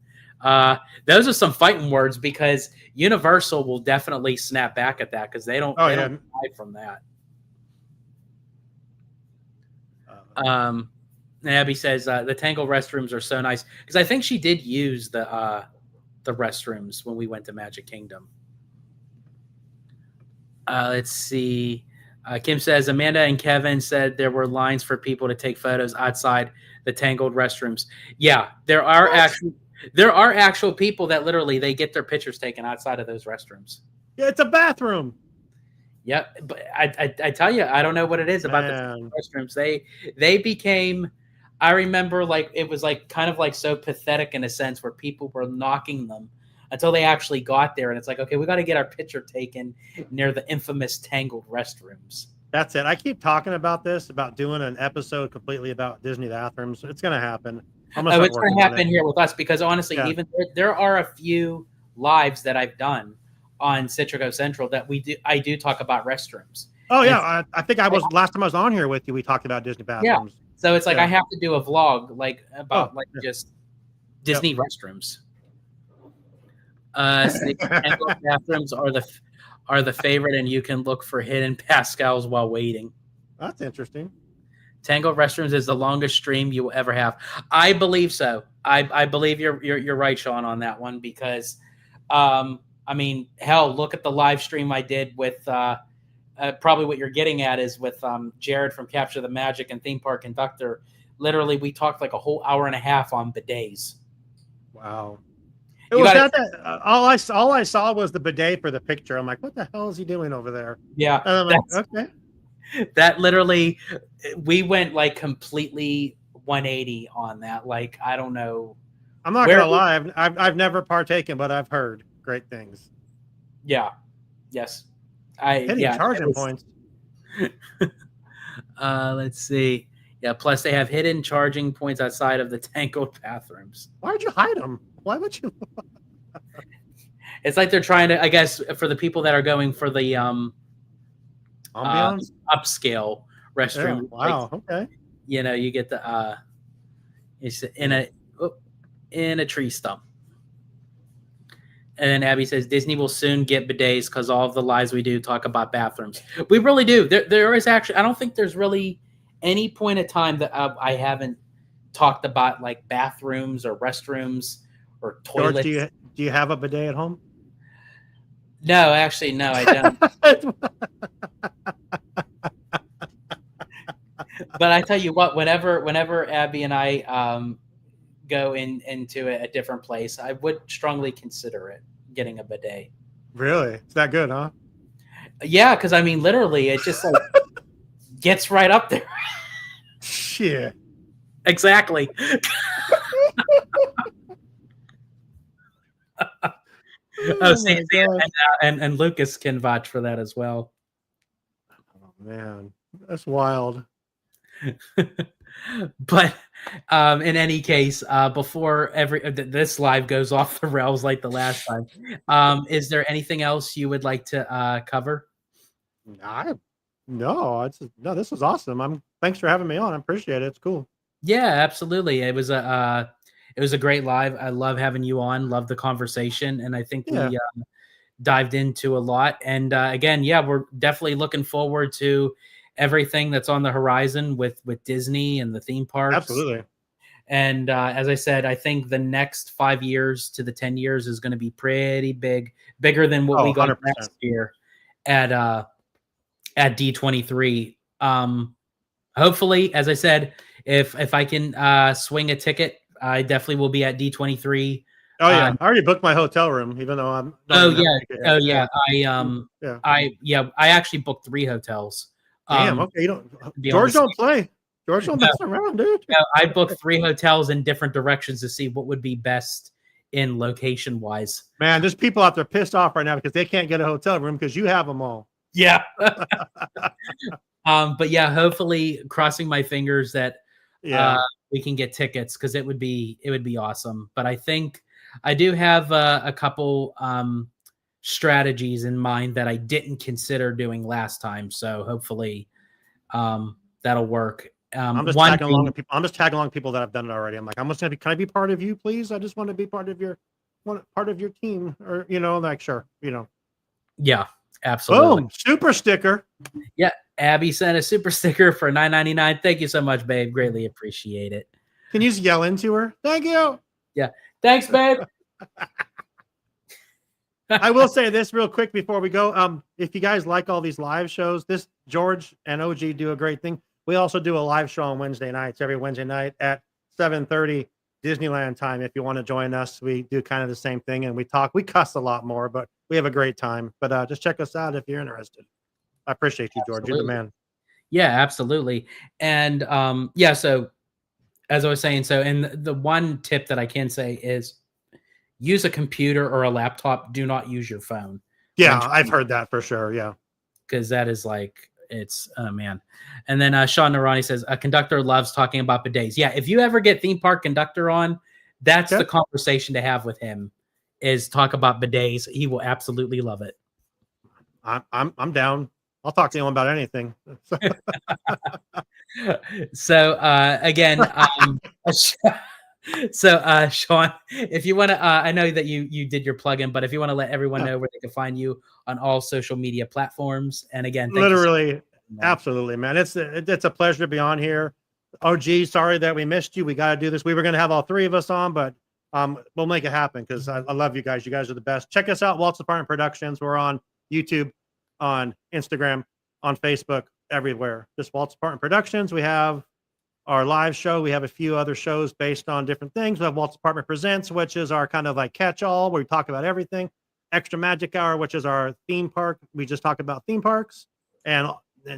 Those are some fighting words because Universal will definitely snap back at that because they don't hide from that. Abby says the Tangled restrooms are so nice because I think she did use the restrooms when we went to Magic Kingdom. Let's see. Kim says Amanda and Kevin said there were lines for people to take photos outside the Tangled restrooms. Yeah, there are actual people that literally they get their pictures taken outside of those restrooms. Yeah, it's a bathroom. Yeah, but I tell you, I don't know what it is about the restrooms. They became. I remember like it was like kind of like so pathetic in a sense where people were knocking them until they actually got there, and it's like, okay, we got to get our picture taken near the infamous Tangled restrooms. That's it. I keep talking about this, about doing an episode completely about Disney bathrooms. It's going to happen. It's going to happen here with us because honestly, even there are a few lives that I've done on Citrico Central that I do talk about restrooms. Oh yeah, I think I was last time I was on here with you. We talked about Disney bathrooms. Yeah. So it's like I have to do a vlog like about just Disney restrooms. Tangled bathrooms are the favorite, and you can look for hidden Pascals while waiting. That's interesting. Tangled restrooms is the longest stream you will ever have. I believe so. I believe you're right, Shawn, on that one because, I mean, hell, look at the live stream I did with. Probably what you're getting at is with Jared from Capture the Magic and Theme Park Conductor. Literally, we talked like a whole hour and a half on bidets. Wow. It was that all I saw was the bidet for the picture. I'm like, what the hell is he doing over there? Yeah. And I'm like, okay. That literally, we went like completely 180 on that. Like, I don't know. I'm not going to lie. I've never partaken, but I've heard great things. Yeah. Yes. Charging points. Let's see. Yeah. Plus, they have hidden charging points outside of the Tangled bathrooms. Why'd you hide them? Why would you? It's like they're trying to, I guess, for the people that are going for the upscale restroom. Yeah, wow. Like, okay. You know, you get the it's in a tree stump. And then Abby says Disney will soon get bidets because all of the lives we do talk about bathrooms. We really do. There is actually, I don't think there's really any point of time that I haven't talked about like bathrooms or restrooms or toilets. George, do you have a bidet at home? No, actually, no, I don't. But I tell you what, whenever Abby and I go into a different place, I would strongly consider it getting a bidet. Really? It's that good, huh? Yeah, because I mean, literally, it just like gets right up there. Shit. Exactly. And Lucas can vouch for that as well. Oh man, that's wild. But in any case, before this live goes off the rails like the last time, is there anything else you would like to cover? No, this was awesome. Thanks for having me on. I appreciate it. It's cool. Yeah, absolutely. It was a great live. I love having you on. Love the conversation, and I think we dived into a lot. And again, we're definitely looking forward to everything that's on the horizon with Disney and the theme parks. Absolutely. And as I said, I think the next 5 years to the 10 years is going to be pretty bigger than what we got 100%. last year at D23. Hopefully, as I said, if I can swing a ticket, I definitely will be at D23. Oh yeah, I already booked my hotel room, even though I'm. I actually booked 3 hotels. Damn. Okay, George don't play. George don't mess around, dude. No, I booked 3 hotels in different directions to see what would be best in location wise. Man, there's people out there pissed off right now because they can't get a hotel room because you have them all. Yeah. But yeah, hopefully, crossing my fingers that we can get tickets because it would be awesome. But I think I do have a couple strategies in mind that I didn't consider doing last time. So hopefully that'll work. I'm just tagging along with people. I'm just tagging along people that have done it already. I'm like, I'm just gonna be. Can I be part of you, please? I just want to be part of your team, or like sure, Yeah, absolutely. Boom, super sticker. Yeah, Abby sent a super sticker for $9.99. Thank you so much, babe. Greatly appreciate it. Can you just yell into her? Thank you. Yeah. Thanks, babe. I will say this real quick before we go. If you guys like all these live shows, this George and OG do a great thing. We also do a live show on Wednesday nights, every Wednesday night at 7:30 Disneyland time. If you want to join us, we do kind of the same thing, and we cuss a lot more, but we have a great time. But just check us out if you're interested. I appreciate you, George. Absolutely. You're the man. Yeah, absolutely. And so as I was saying, and the one tip that I can say is use a computer or a laptop. Do not use your phone. Yeah, I've heard that for sure. Yeah. Because that is it's, oh man. And then Shawn Narani says, a conductor loves talking about bidets. Yeah, if you ever get theme park conductor on, that's the conversation to have with him, is talk about bidets. He will absolutely love it. I'm down. I'll talk to anyone about anything. So again, Shawn, if you want to, I know that you did your plug-in, but if you want to let everyone know where they can find you on all social media platforms, and again, thank literally, you so absolutely, man. It's a pleasure to be on here. Oh, gee, sorry that we missed you. We got to do this. We were going to have all three of us on, but we'll make it happen because I love you guys. You guys are the best. Check us out, Walt's Apartment Productions. We're on YouTube, on Instagram, on Facebook, everywhere. Just Walt's Apartment Productions. We have our live show. We have a few other shows based on different things. We have Walt's Apartment Presents, which is our kind of like catch-all where we talk about everything. Extra Magic Hour, which is our theme park. We just talk about theme parks. And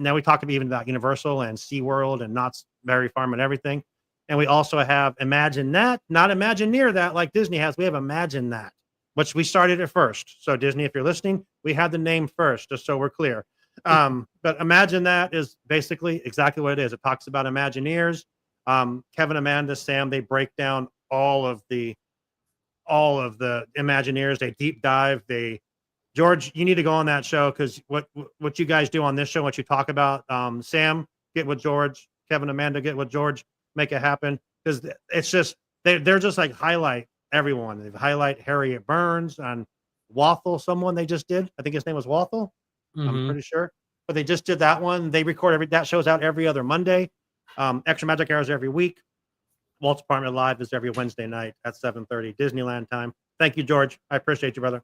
now we talk even about Universal and SeaWorld and Knott's Berry Farm and everything. And we also have Imagine That, not Imagine Near That like Disney has. We have Imagine That, which we started at first. So Disney, if you're listening, we had the name first, just so we're clear. But Imagine That is basically exactly what it is. It talks about Imagineers. Kevin, Amanda, Sam, they break down all of the Imagineers. They deep dive. George, you need to go on that show because what you guys do on this show, what you talk about, Sam, get with George, Kevin, Amanda, get with George, make it happen. Because it's just they're just like highlight everyone. They highlight Harriet Burns and Waffle, someone they just did. I think his name was Waffle. I'm pretty sure. But they just did that one. They record that shows out every other Monday. Extra Magic Hours every week. Walt's Apartment Live is every Wednesday night at 7:30 Disneyland time. Thank you, George. I appreciate you, brother.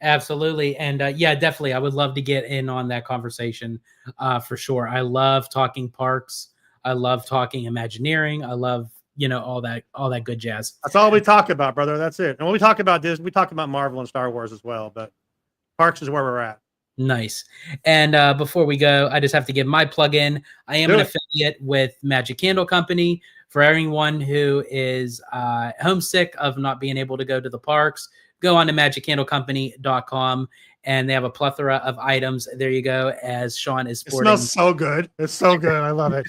Absolutely. And yeah, definitely. I would love to get in on that conversation for sure. I love talking parks. I love talking Imagineering. I love, all that good jazz. That's all we talk about, brother. That's it. And when we talk about Disney, we talk about Marvel and Star Wars as well, but parks is where we're at. Nice. And before we go, I just have to give my plug-in. I am an affiliate with Magic Candle Company. For everyone who is homesick of not being able to go to the parks, go on to magiccandlecompany.com, and they have a plethora of items. There you go, as Shawn is sporting. It smells so good. It's so good. I love it.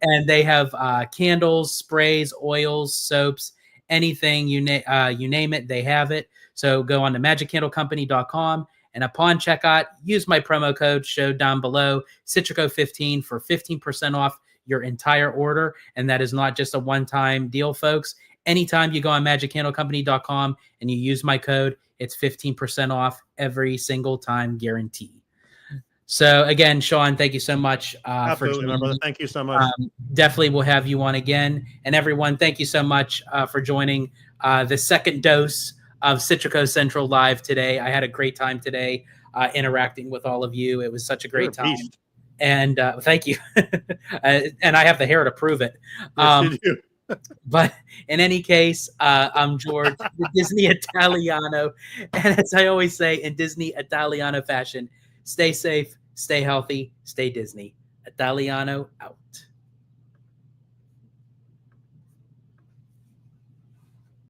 And they have candles, sprays, oils, soaps, anything, you name it, they have it. So go on to magiccandlecompany.com. And upon checkout, use my promo code showed down below, Citrico15, for 15% off your entire order. And that is not just a one-time deal, folks. Anytime you go on magiccandlecompany.com and you use my code, it's 15% off every single time, guaranteed. So again, Shawn, thank you so much for joining my brother. Thank you so much. Definitely will have you on again. And everyone, thank you so much for joining the second dose of Citrico Central Live today. I had a great time today interacting with all of you. It was such a great time. Beast. And thank you. And I have the hair to prove it. Yes, you do. But in any case, I'm George, the Disney Italiano. And as I always say, in Disney Italiano fashion, stay safe, stay healthy, stay Disney. Italiano out.